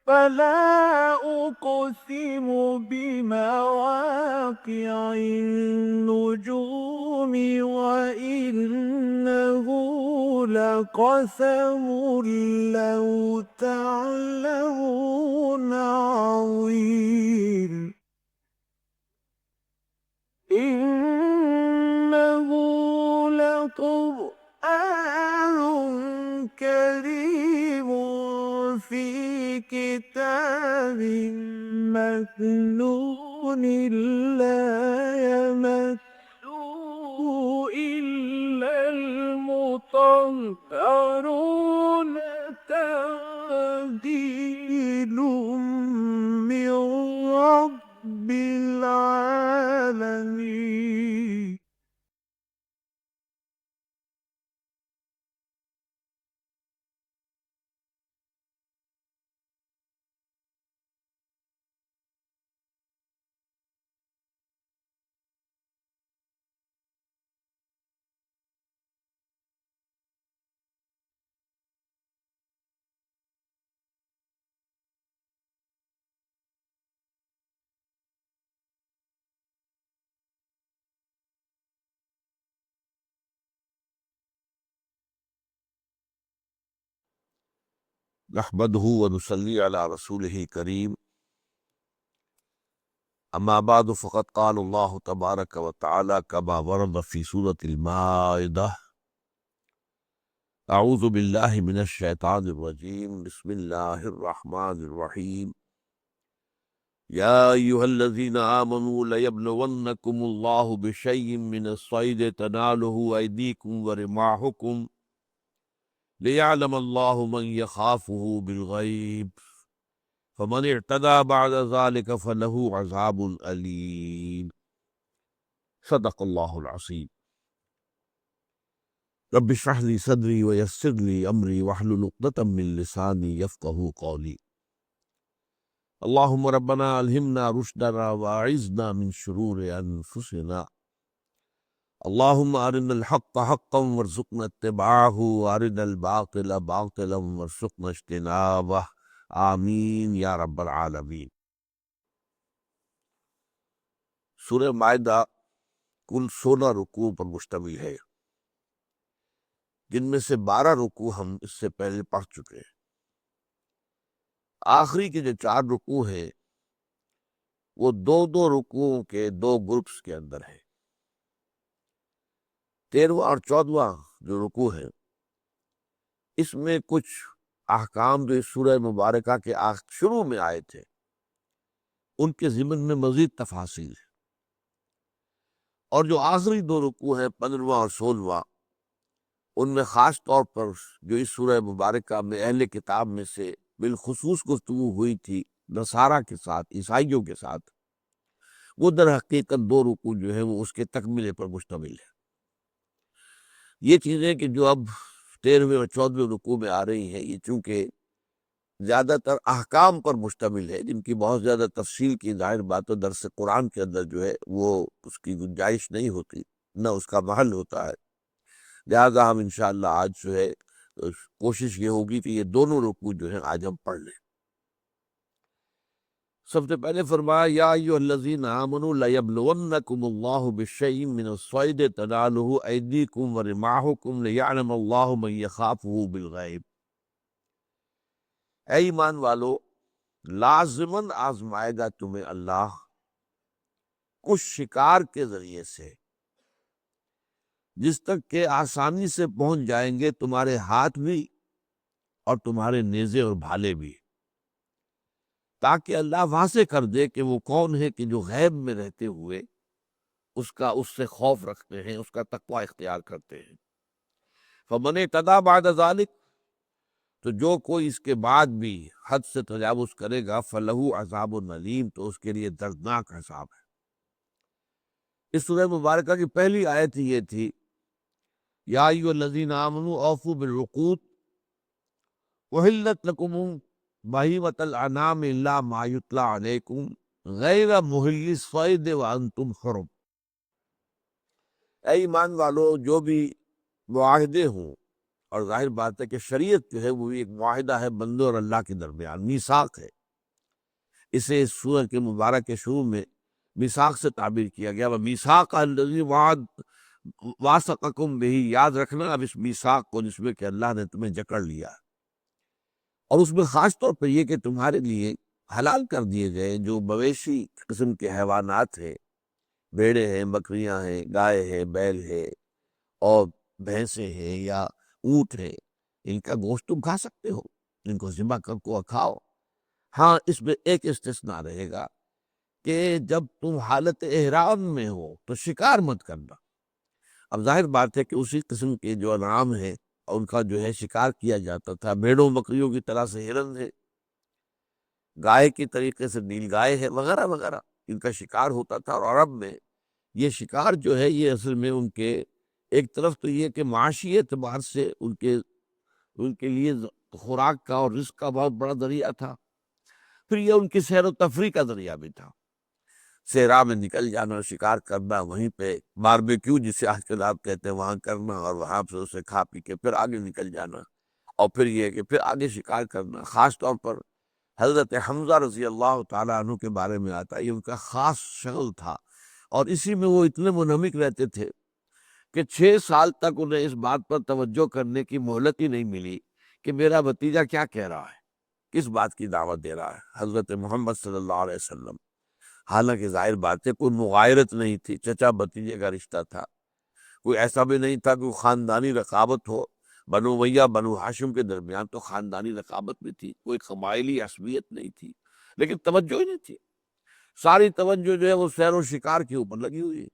فلا أقسم بمواقع النجوم وإنه لقسم لو تعلمون عظيم إنه لقرآن كريم في كتاب مكنون لا يمسه إلا المطهرون تنزيل من رب العالمين. نحمده ونصلي على رسوله کریم اما بعد فقد قال الله تبارک وتعالى كما ورد في سورة المائدة اعوذ باللہ من الشیطان الرجیم بسم اللہ الرحمن الرحیم یا ایہا الذین آمنوا لیبلونکم اللہ بشیء من الصید تنالہ ایدیکم ورماحکم لیعلم اللہ من یخافہ بالغیب فمن اعتدى بعد ذلك فله عذاب أليم صدق اللہ العظیم رب اشرح لي صدری ويسر لي أمری واحلل عقدة من لسانی يفقهوا قولی اللهم ربنا ألهمنا رشدنا وأعذنا من شرور أنفسنا اللهم أرنا الحق حقا وارزقنا اتباعه وأرنا الباطل باطلا وارزقنا اجتنابه آمین یا رب العالمین۔ سورہ مائدہ کل 16 رکوع پر مشتمل ہے، جن میں سے 12 رکوع ہم اس سے پہلے پڑھ چکے ہیں۔ آخری کے جو 4 رکوع ہیں وہ دو رکوعوں کے 2 گروپس کے اندر ہے۔ 13واں اور 14واں جو رکوع ہے اس میں کچھ احکام جو اس سورہ مبارکہ کے شروع میں آئے تھے ان کے ضمن میں مزید تفاصیل ہے، اور جو آخری 2 رکوع ہیں 15واں اور 16واں ان میں خاص طور پر جو اس سورہ مبارکہ میں اہل کتاب میں سے بالخصوص گفتگو ہوئی تھی نصارہ کے ساتھ، عیسائیوں کے ساتھ، وہ در حقیقت 2 رکوع جو ہیں وہ اس کے تکملے پر مشتمل ہے۔ یہ چیزیں کہ جو اب 13ویں اور 14ویں رکوع میں آ رہی ہیں، یہ چونکہ زیادہ تر احکام پر مشتمل ہے جن کی بہت زیادہ تفصیل کی ظاہر بات و درس قرآن کے اندر جو ہے وہ اس کی گنجائش نہیں ہوتی، نہ اس کا محل ہوتا ہے، لہذا ہم انشاءاللہ آج جو ہے کوشش یہ ہوگی کہ یہ دونوں رکوع جو ہیں آج ہم پڑھ لیں۔ سب سے پہلے فرمایا یا ایھا الذین آمنوا لیبلونکم اللہ بشیء من الصید تنالہ ایدیکم ورماحکم لیعلم اللہ من یخافہ بالغیب۔ اے ایمان والو، لازماً آزمائے گا تمہیں اللہ کچھ شکار کے ذریعے سے، جس تک کہ آسانی سے پہنچ جائیں گے تمہارے ہاتھ بھی اور تمہارے نیزے اور بھالے بھی، تاکہ اللہ واضح کر دے کہ وہ کون ہے کہ جو غیب میں رہتے ہوئے اس سے خوف رکھتے ہیں، اس کا تقوی اختیار کرتے ہیں۔ فمن اعتدی بعد ذلک، تو جو کوئی اس کے بعد بھی حد سے تجاوز کرے گا فلہ عذاب علیم، تو اس کے لیے دردناک عذاب ہے۔ اس سورہ مبارکہ کی پہلی آیت یہ تھی یا ایھا الذین آمنوا اوفوا بالعقود احلت لکم بہیمۃ الانعام الا ما یتلی علیکم غیر محلی الصید وانتم حرم۔ اے ایمان والو، جو بھی معاہدے ہوں اور ظاہر بات ہے کہ شریعت جو ہے وہ ایک معاہدہ ہے بندوں اور اللہ کے درمیان، میثاق ہے۔ اسے اس سورہ کے مبارک کے شروع میں میثاق سے تعبیر کیا گیا، وَمِيثَاقَ الَّذِي وَاثَقَكُم بِهِ، یاد رکھنا اب اس میثاق کو جس میں کہ اللہ نے تمہیں جکڑ لیا، اور اس میں خاص طور پر یہ کہ تمہارے لیے حلال کر دیے گئے جو مویشی قسم کے حیوانات ہیں، بھیڑیں ہیں، بکریاں ہیں، گائے ہیں، بیل ہے، اور بھینسیں ہیں یا اونٹ ہیں، ان کا گوشت تم کھا سکتے ہو، ان کو ذبح کر کو کھاؤ۔ ہاں اس میں ایک استثناء رہے گا کہ جب تم حالت احرام میں ہو تو شکار مت کرنا۔ اب ظاہر بات ہے کہ اسی قسم کے جو انعام ہیں ان کا جو ہے شکار کیا جاتا تھا، بھیڑوں بکریوں کی طرح سے ہرن ہے، گائے کی طریقے سے نیل گائے ہے، وغیرہ وغیرہ، ان کا شکار ہوتا تھا۔ اور عرب میں یہ شکار جو ہے یہ اصل میں ان کے ایک طرف تو یہ کہ معاشی اعتبار سے ان کے لیے خوراک کا اور رزق کا بہت بڑا ذریعہ تھا، پھر یہ ان کی سیر و تفریح کا ذریعہ بھی تھا۔ صحرا میں نکل جانا، شکار کرنا، وہیں پہ باربیکیو جسے آج کل آپ کہتے ہیں وہاں کرنا، اور وہاں سے اسے کھا پی کے پھر آگے نکل جانا، اور پھر یہ کہ پھر آگے شکار کرنا۔ خاص طور پر حضرت حمزہ رضی اللہ تعالیٰ عنہ کے بارے میں آتا ہے، یہ ان کا خاص شغل تھا، اور اسی میں وہ اتنے منہمک رہتے تھے کہ 6 سال تک انہیں اس بات پر توجہ کرنے کی مہلت ہی نہیں ملی کہ میرا بھتیجا کیا کہہ رہا ہے، کس بات کی دعوت دے رہا ہے حضرت محمد صلی اللہ علیہ وسلم۔ حالانکہ ظاہر بات ہے کوئی مغایرت نہیں تھی، چچا بھتیجے کا رشتہ تھا، کوئی ایسا بھی نہیں تھا کہ خاندانی رقابت ہو، بنو امیہ بنو ہاشم کے درمیان تو خاندانی رقابت بھی تھی، کوئی قبائلی عصبیت نہیں تھی، لیکن توجہ ہی نہیں تھی، ساری توجہ جو ہے وہ سیر و شکار کے اوپر لگی ہوئی ہے۔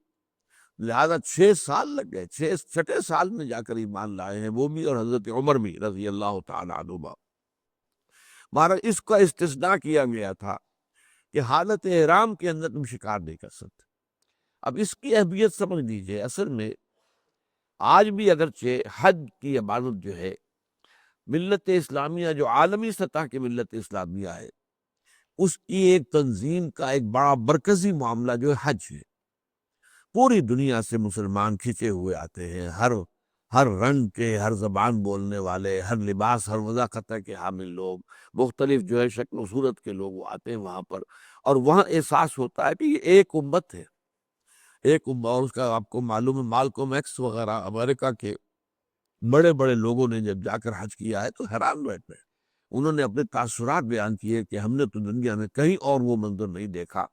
لہذا 6 سال لگ گئے، 6 چھٹے سال میں جا کر ایمان لائے ہیں وہ بھی، اور حضرت عمر بھی رضی اللہ تعالیٰ عنہما۔ مہارا اس کا استثناء کیا گیا تھا کہ حالت احرام کے اندر تم شکار نہیں کر سکتے۔ اب اس کی اہمیت سمجھ لیجئے، اصل میں آج بھی اگرچہ حج کی عبادت جو ہے ملت اسلامیہ، جو عالمی سطح کی ملت اسلامیہ ہے، اس کی ایک تنظیم کا ایک بڑا مرکزی معاملہ جو ہے حج ہے۔ پوری دنیا سے مسلمان کھنچے ہوئے آتے ہیں، ہر رنگ کے، ہر زبان بولنے والے، ہر لباس، ہر وضاقت کے حامل لوگ، مختلف جو ہے شکل و صورت کے لوگ آتے ہیں وہاں پر، اور وہاں احساس ہوتا ہے کہ یہ ایک امت ہے، ایک امت۔ اور اس کا آپ کو معلوم ہے مالکوم ایکس وغیرہ امریکہ کے بڑے بڑے لوگوں نے جب جا کر حج کیا ہے تو حیران بیٹھے، انہوں نے اپنے تاثرات بیان کیے کہ ہم نے تو دنیا میں کہیں اور وہ منظر نہیں دیکھا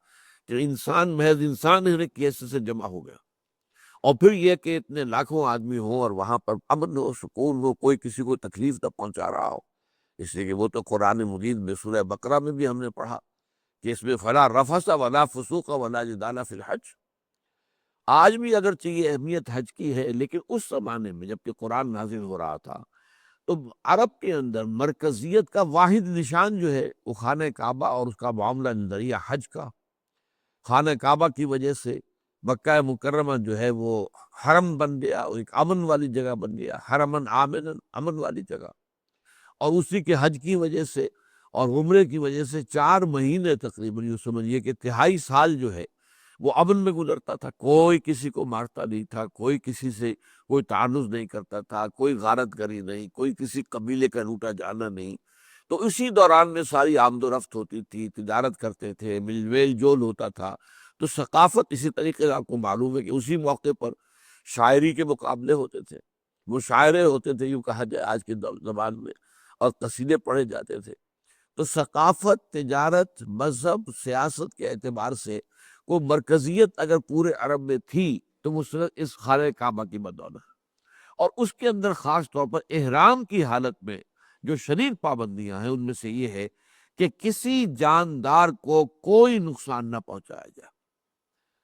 کہ انسان محض انسان ہی کی حیثیت سے جمع ہو گیا، اور پھر یہ کہ اتنے لاکھوں آدمی ہوں اور وہاں پر امن ہو، سکون ہو، کوئی کسی کو تکلیف نہ پہنچا رہا ہو۔ اس لیے کہ وہ تو قرآن مجید میں سورہ بقرہ میں بھی ہم نے پڑھا کہ اس میں فلا رفث ولا فسوق ولا جدال فی الحج۔ آج بھی اگرچہ یہ اہمیت حج کی ہے، لیکن اس زمانے میں جب کہ قرآن نازل ہو رہا تھا تو عرب کے اندر مرکزیت کا واحد نشان جو ہے وہ خانہ کعبہ اور اس کا معاملہ نظریہ حج کا۔ خانہ کعبہ کی وجہ سے مکہ مکرمہ جو ہے وہ حرم بن گیا، اور ایک امن والی جگہ بن گیا، حرمن آمن، امن والی جگہ، اور اسی کے حج کی وجہ سے اور عمرے کی وجہ سے 4 مہینے تقریباً یوں سمجھیے کہ 3.5 سال جو ہے وہ امن میں گزرتا تھا، کوئی کسی کو مارتا نہیں تھا، کوئی کسی سے کوئی تعرض نہیں کرتا تھا، کوئی غارت گری نہیں، کوئی کسی قبیلے کا روٹا جانا نہیں۔ تو اسی دوران میں ساری آمد و رفت ہوتی تھی، تجارت کرتے تھے، میل جول ہوتا تھا۔ تو ثقافت اسی طریقے سے آپ کو معلوم ہے کہ اسی موقع پر شاعری کے مقابلے ہوتے تھے، مشاعرے ہوتے تھے یوں کہا جائے آج کے زبان میں، اور قصیدے پڑھے جاتے تھے۔ تو ثقافت، تجارت، مذہب، سیاست کے اعتبار سے وہ مرکزیت اگر پورے عرب میں تھی تو وہ صرف اس خانہ کعبہ کی بدولت، اور اس کے اندر خاص طور پر احرام کی حالت میں جو شدید پابندیاں ہیں ان میں سے یہ ہے کہ کسی جاندار کو کوئی نقصان نہ پہنچایا جائے،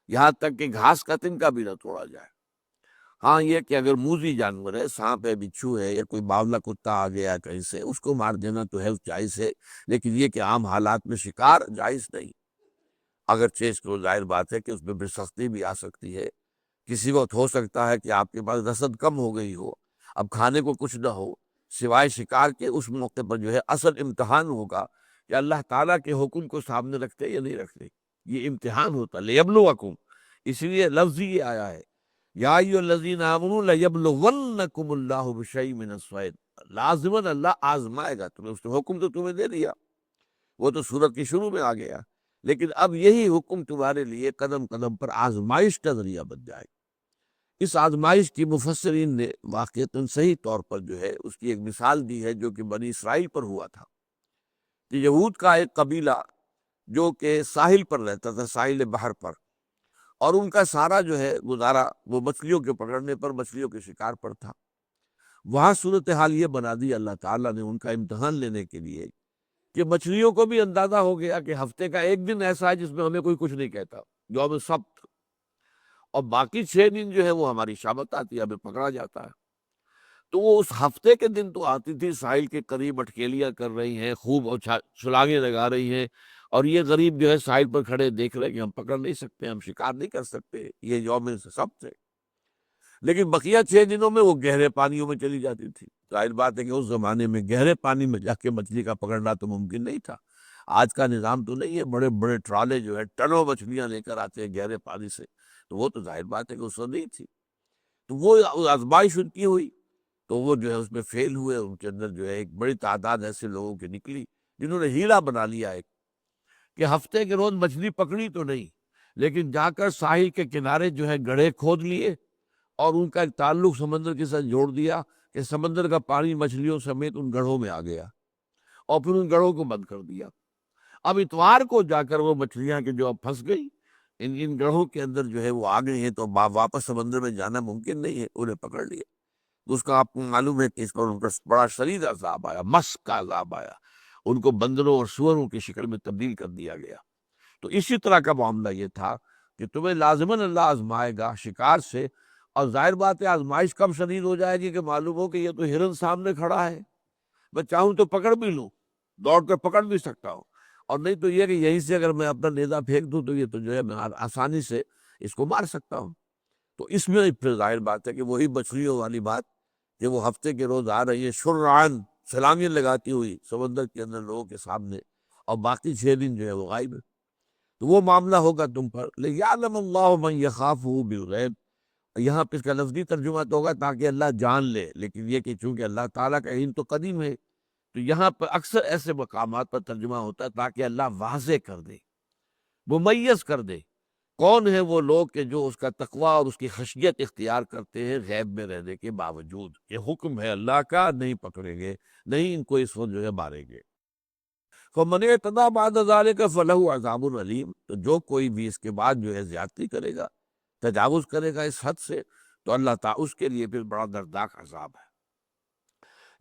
یہاں تک کہ گھاس کا تنکا بھی نہ توڑا جائے۔ ہاں یہ کہ اگر موذی جانور ہے، سانپ ہے، بچھو ہے، یا کوئی باولا کتا آ گیا کہیں سے، اس کو مار دینا تو ہے جائز ہے، لیکن یہ کہ عام حالات میں شکار جائز نہیں۔ اگرچہ اس کو ظاہر بات ہے کہ اس میں بھی سختی بھی آ سکتی ہے، کسی وقت ہو سکتا ہے کہ آپ کے پاس رسد کم ہو گئی ہو، اب کھانے کو کچھ نہ ہو سوائے شکار کے، اس موقع پر جو ہے اصل امتحان ہوگا کہ اللہ تعالیٰ کے حکم کو سامنے رکھتے یا نہیں رکھتے، یہ امتحان ہوتا لیبلوکم، اس لیے لفظ ہی یہ آیا ہے یا ایھا الذین آمنوا لیبلونکم اللہ بشیء من الصید، لازماً اللہ آزمائے گا تمہیں، اس نے حکم تو تمہیں دے دیا، وہ تو سورت کے شروع میں آ گیا، لیکن اب یہی حکم تمہارے لیے قدم قدم پر آزمائش کا ذریعہ بن جائے گا۔ اس آزمائش کی مفسرین نے واقعتاً صحیح طور پر جو ہے اس کی ایک مثال دی ہے، جو کہ بنی اسرائیل پر ہوا تھا کہ یہود کا ایک قبیلہ جو کہ ساحل پر رہتا تھا، ساحل بحر پر، اور ان کا سارا جو ہے گزارا وہ مچھلیوں کے پکڑنے پر، مچھلیوں کے شکار پر تھا۔ وہاں صورتحال یہ بنا دی اللہ تعالیٰ نے ان کا امتحان لینے کے لیے کہ مچھلیوں کو بھی اندازہ ہو گیا کہ ہفتے کا ایک دن ایسا ہے جس میں ہمیں کوئی کچھ نہیں کہتا، یوم سبت، اور باقی 6 دن جو ہے وہ ہماری شامت آتی ہے، ہمیں پکڑا جاتا ہے۔ تو وہ اس ہفتے کے دن تو آتی تھی، ساحل کے قریب اٹکیلیاں کر رہی ہیں، خوب چھلانگیں لگا رہی ہیں، اور یہ غریب جو ہے ساحل پر کھڑے دیکھ رہے کہ ہم پکڑ نہیں سکتے، ہم شکار نہیں کر سکتے، یہ یوم سبت ہے۔ لیکن بقیہ 6 دنوں میں وہ گہرے پانیوں میں چلی جاتی تھی۔ ظاہر بات ہے کہ اس زمانے میں گہرے پانی میں جا کے مچھلی کا پکڑنا تو ممکن نہیں تھا، آج کا نظام تو نہیں ہے، بڑے بڑے ٹرالے جو ہے ٹنوں مچھلیاں لے کر آتے ہیں گہرے پانی سے، تو وہ تو ظاہر بات ہے کہ اس وقت نہیں تھی۔ تو وہ آزمائش ان کی ہوئی، تو وہ جو ہے اس میں فیل ہوئے، ان کے اندر جو ہے ایک بڑی تعداد ایسے لوگوں کی نکلی جنہوں نے ہیلا بنا لیا ایک، کہ ہفتے کے روز مچھلی پکڑی تو نہیں، لیکن جا کر ساحل کے کنارے جو ہے گڑھے کھود لیے، اور ان کا ایک تعلق سمندر کے ساتھ جوڑ دیا کہ سمندر کا پانی مچھلیوں سمیت ان گڑھوں میں آ گیا، اور پھر ان گڑھوں کو بند کر دیا۔ اب اتوار کو جا کر وہ مچھلیاں کہ جو اب پھنس گئی ان گڑھوں کے اندر جو ہے وہ آ گئی ہیں، تو واپس سمندر میں جانا ممکن نہیں ہے، انہیں پکڑ لیا۔ اس کا آپ کو معلوم ہے کہ اس پر ان پر بڑا شدید عذاب آیا، مس کا عذاب آیا، ان کو بندروں اور سوروں کی شکل میں تبدیل کر دیا گیا۔ تو اسی طرح کا معاملہ یہ تھا کہ تمہیں لازماً اللہ آزمائے گا شکار سے، اور ظاہر بات ہے آزمائش کب شدید ہو جائے گی کہ معلوم ہو کہ یہ تو ہرن سامنے کھڑا ہے، میں چاہوں تو پکڑ بھی لوں، دوڑ کر پکڑ بھی سکتا ہوں، اور نہیں تو یہ کہ یہیں سے اگر میں اپنا نیزہ پھینک دوں تو یہ تو جو ہے میں آسانی سے اس کو مار سکتا ہوں۔ تو اس میں پھر ظاہر بات ہے کہ وہی مچھلیوں والی بات کہ وہ ہفتے کے روز آ رہی ہے شرعاً، چھلانگیں لگاتی ہوئی سمندر کے اندر لوگوں کے سامنے، اور باقی 6 دن جو ہے وہ غائب ہے۔ تو وہ معاملہ ہوگا تم پر، لِيَعْلَمَ اللَّهُ مَن يَخَافُهُ بِالْغَيْبِ، یہاں پہ اس کا لفظی ترجمہ تو ہوگا تاکہ اللہ جان لے، لیکن یہ کہ چونکہ اللہ تعالیٰ کا علم تو قدیم ہے، تو یہاں پر اکثر ایسے مقامات پر ترجمہ ہوتا ہے تاکہ اللہ واضح کر دے، ممیز کر دے کون ہے وہ لوگ کہ جو اس کا تقوی اور اس کی خشیت اختیار کرتے ہیں غیب میں رہنے کے باوجود، کہ حکم ہے اللہ کا، نہیں پکڑیں گے، نہیں ان کو اس وقت جو ہے ماریں گے۔ فَمَنِ اعْتَدَىٰ بَعْدَ ذَٰلِكَ فَلَهُ عَذَابٌ أَلِيمٌ، تو جو کوئی بھی اس کے بعد جو ہے زیادتی کرے گا، تجاوز کرے گا اس حد سے، تو اللہ تعالیٰ اس کے لیے پھر بڑا دردناک عذاب ہے۔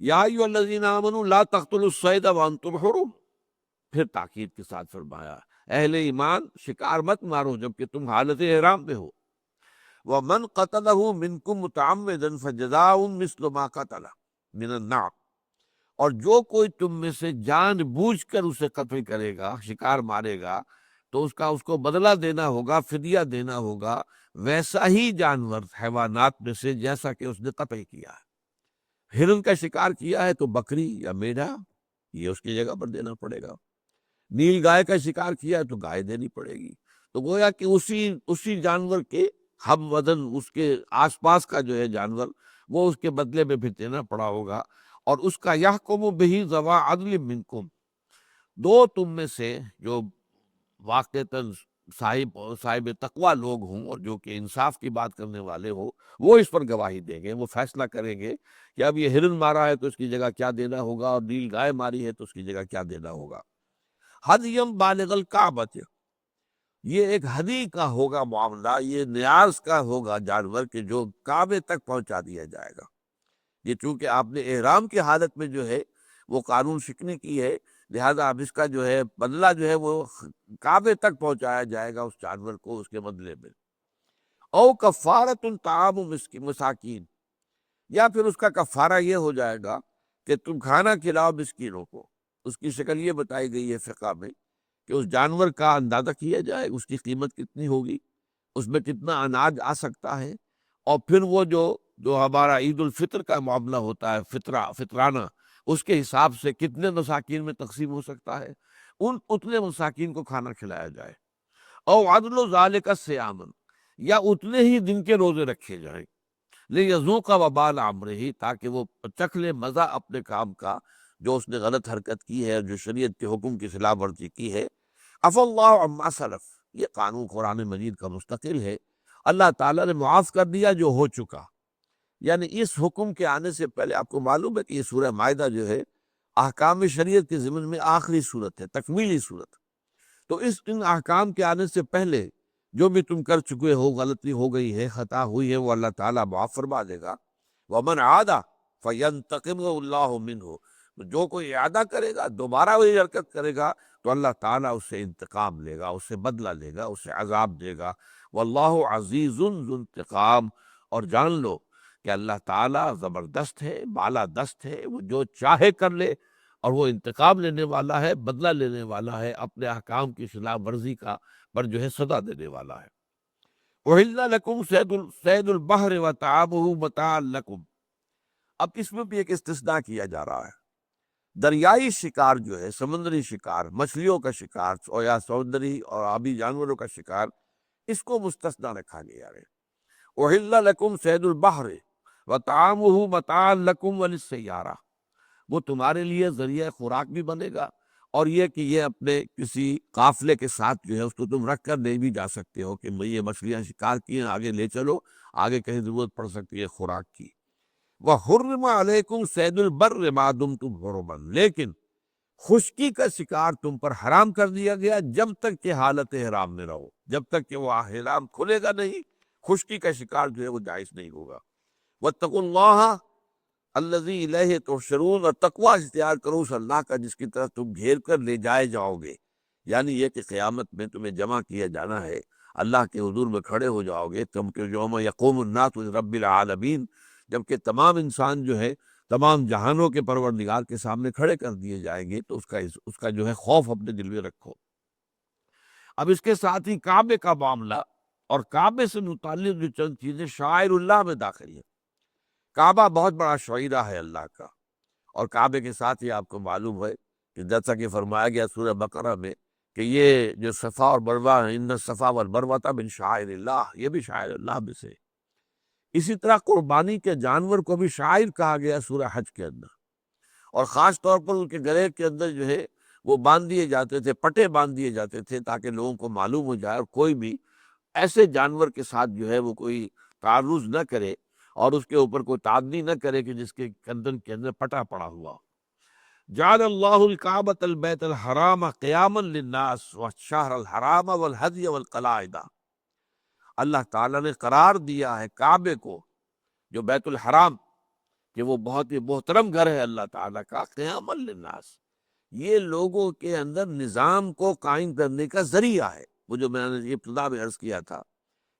یا ایھا الذین آمنوا لا تقتلوا الصید وانتم حرم، پھر تاکید کے ساتھ فرمایا اہل ایمان شکار مت مارو جبکہ تم حالت احرام پہ ہو۔ وَمَنْ قَتَلَهُ مِنْكُمْ مُتَعَمِّدًا فَجَزَاءٌ مِثْلُ مَا قَتَلَ مِنَ النَّعْمِ، اور جو کوئی تم میں سے جان بوجھ کر اسے قتل کرے گا، شکار مارے گا، تو اس کو بدلہ دینا ہوگا، فدیہ دینا ہوگا، ویسا ہی جانور حیوانات میں سے جیسا کہ اس نے قتل کیا ہے۔ ہرن کا شکار کیا ہے تو بکری یا میڑھا یہ اس کی جگہ پر دینا پڑے گا، نیل گائے کا شکار کیا ہے تو گائے دینی پڑے گی۔ تو گویا کہ اسی جانور کے ہم وزن اس کے آس پاس کا جو ہے جانور وہ اس کے بدلے میں بھی دینا پڑا ہوگا، اور اس کا یحکم بہ ذوی عدل منکم، دو تم میں سے جو واقعتاً صاحب تقوی لوگ ہوں اور جو کہ انصاف کی بات کرنے والے ہوں، وہ اس پر گواہی دیں گے، وہ فیصلہ کریں گے کہ اب یہ ہرن مارا ہے تو اس کی جگہ کیا دینا ہوگا، اور نیل گائے ماری ہے تو اس کی جگہ کیا دینا ہوگا۔ ہدیم بالغ الکعبۃ، یہ ایک ہدی کا ہوگا معاملہ، یہ نیاز کا ہوگا جانور کہ جو کعبے تک پہنچا دیا جائے گا۔ یہ چونکہ آپ نے احرام کی حالت میں جو ہے وہ قانون شکنی کی ہے، لہذا اب اس کا جو ہے بدلہ جو ہے وہ کعبے تک پہنچایا جائے گا اس جانور کو اس کے بدلے میں۔ او کفارۃ طعام مساکین، یا پھر اس کا کفارہ یہ ہو جائے گا کہ تم کھانا کھلاؤ مسکینوں کو۔ اس کی شکل یہ بتائی گئی ہے فقہ میں کہ اس جانور کا اندازہ کیا جائے اس کی قیمت کتنی ہوگی، اس میں کتنا اناج آ سکتا ہے، اور پھر وہ جو ہمارا عید الفطر کا معاملہ ہوتا ہے فطرانہ، اس کے حساب سے کتنے مساکین میں تقسیم ہو سکتا ہے، اتنے مساکین کو کھانا کھلایا جائے۔ او عدل ذالک صیامن، یا اتنے ہی دن کے روزے رکھے جائیں، لیذوق وبال امرہ، تاکہ وہ چکھ لے مزہ اپنے کام کا جو اس نے غلط حرکت کی ہے، جو شریعت کے حکم کی خلاف ورزی کی ہے۔ عفا اللہ عما سلف، یہ قانون قرآن مجید کا مستقل ہے، اللہ تعالیٰ نے معاف کر دیا جو ہو چکا۔ یعنی اس حکم کے آنے سے پہلے آپ کو معلوم ہے کہ یہ سورہ مائدہ جو ہے احکام شریعت کے ضمن میں آخری صورت ہے، تکمیلی صورت۔ تو ان احکام کے آنے سے پہلے جو بھی تم کر چکے ہو، غلطی ہو گئی ہے، خطا ہوئی ہے، وہ اللہ تعالیٰ معاف فرما دے گا۔ وَمَنْ عَادَ فَيَنْتَقِمُ اللَّهُ مِنْهُ، جو کوئی اعادہ کرے گا، دوبارہ وہی حرکت کرے گا، تو اللہ تعالیٰ اس سے انتقام لے گا، اس سے بدلہ لے گا، اس سے عذاب دے گا۔ وَاللَّهُ عَزِيزٌ ذُو انتقام، اور جان لو کہ اللہ تعالیٰ زبردست ہے، بالا دست ہے، وہ جو چاہے کر لے، اور وہ انتقام لینے والا ہے، بدلہ لینے والا ہے، اپنے احکام کی خلاف ورزی کا پر جو ہے سزا دینے والا ہے۔ أُحِلَّ لَكُمْ صَيْدُ الْبَحْرِ وَطَعَامُهُ مَتَاعًا لَكُمْ، اب اس میں بھی ایک استثناء کیا جا رہا ہے۔ دریائی شکار جو ہے، سمندری شکار، مچھلیوں کا شکار اور یا سمندری اور آبی جانوروں کا شکار، اس کو مستثنیٰ رکھا گیا ہے۔ أُحِلَّ لَكُمْ صَيْدُ الْبَحْرِ وَطَعَامُهُ مَتَاعًا لَكُمْ وَلِلسَّيَّارَةِ، وہ تمہارے لیے ذریعہ خوراک بھی بنے گا، اور یہ کہ یہ اپنے کسی قافلے کے ساتھ جو ہے اس کو تم رکھ کر لے بھی جا سکتے ہو کہ یہ مچھلیاں شکار کی ہیں، آگے لے چلو، آگے کہیں ضرورت پڑ سکتی ہے خوراک کی۔ وَحُرِّمَ عَلَيْكُمْ صَيْدُ الْبَرِّ مَا دُمْتُمْ حُرُمًا، لیکن خشکی کا شکار تم پر حرام کر دیا گیا جب تک کہ حالت احرام میں رہو، جب تک کہ وہ احرام کھلے گا نہیں، خشکی کا شکار جو ہے وہ جائز نہیں ہوگا۔ وَاتَّقُوا اللَّهَ الذی الیہ تحشرون، اور تقویٰ اختیار کرو اس اللہ کا جس کی طرف تم گھیر کر لے جائے جاؤ گے، یعنی یہ کہ قیامت میں تمہیں جمع کیا جانا ہے، اللہ کے حضور میں کھڑے ہو جاؤ گے تم کہ یوم یقوم الناس لرب العالمین، جبکہ تمام انسان جو ہے تمام جہانوں کے پروردگار کے سامنے کھڑے کر دیے جائیں گے، تو اس کا جو ہے خوف اپنے دل میں رکھو۔ اب اس کے ساتھ ہی کعبے کا معاملہ اور کعبے سے متعلق جو چند چیزیں شعائر اللہ میں داخل ہیں۔ کعبہ بہت بڑا شعیرہ ہے اللہ کا، اور کعبے کے ساتھ ہی آپ کو معلوم ہے کہ جیسا کہ فرمایا گیا سورہ بقرہ میں کہ یہ جو صفا اور مروہ ہیں، ان الصفا والمروہ من شعائر اللہ، یہ بھی شاعر اللہ میں سے۔ اسی طرح قربانی کے جانور کو بھی شاعر کہا گیا سورہ حج کے اندر، اور خاص طور پر ان کے گلے کے اندر جو ہے وہ باندھ دیے جاتے تھے، پٹے باندھ دیے جاتے تھے تاکہ لوگوں کو معلوم ہو جائے، اور کوئی بھی ایسے جانور کے ساتھ جو ہے وہ کوئی تعرض نہ کرے اور اس کے اوپر کوئی تعدی نہ کرے کہ جس کے گردن کے اندر پٹا پڑا ہوا۔ جعل اللہ الکعبۃ البیت الحرام قیاما للناس والشہر الحرام والہدی والقلائد، اللہ تعالیٰ نے قرار دیا ہے کعبے کو، جو بیت الحرام کہ وہ بہت ہی محترم گھر ہے اللہ تعالیٰ کا، قیاما للناس، یہ لوگوں کے اندر نظام کو قائم کرنے کا ذریعہ ہے۔ وہ جو میں نے ابتدا میں عرض کیا تھا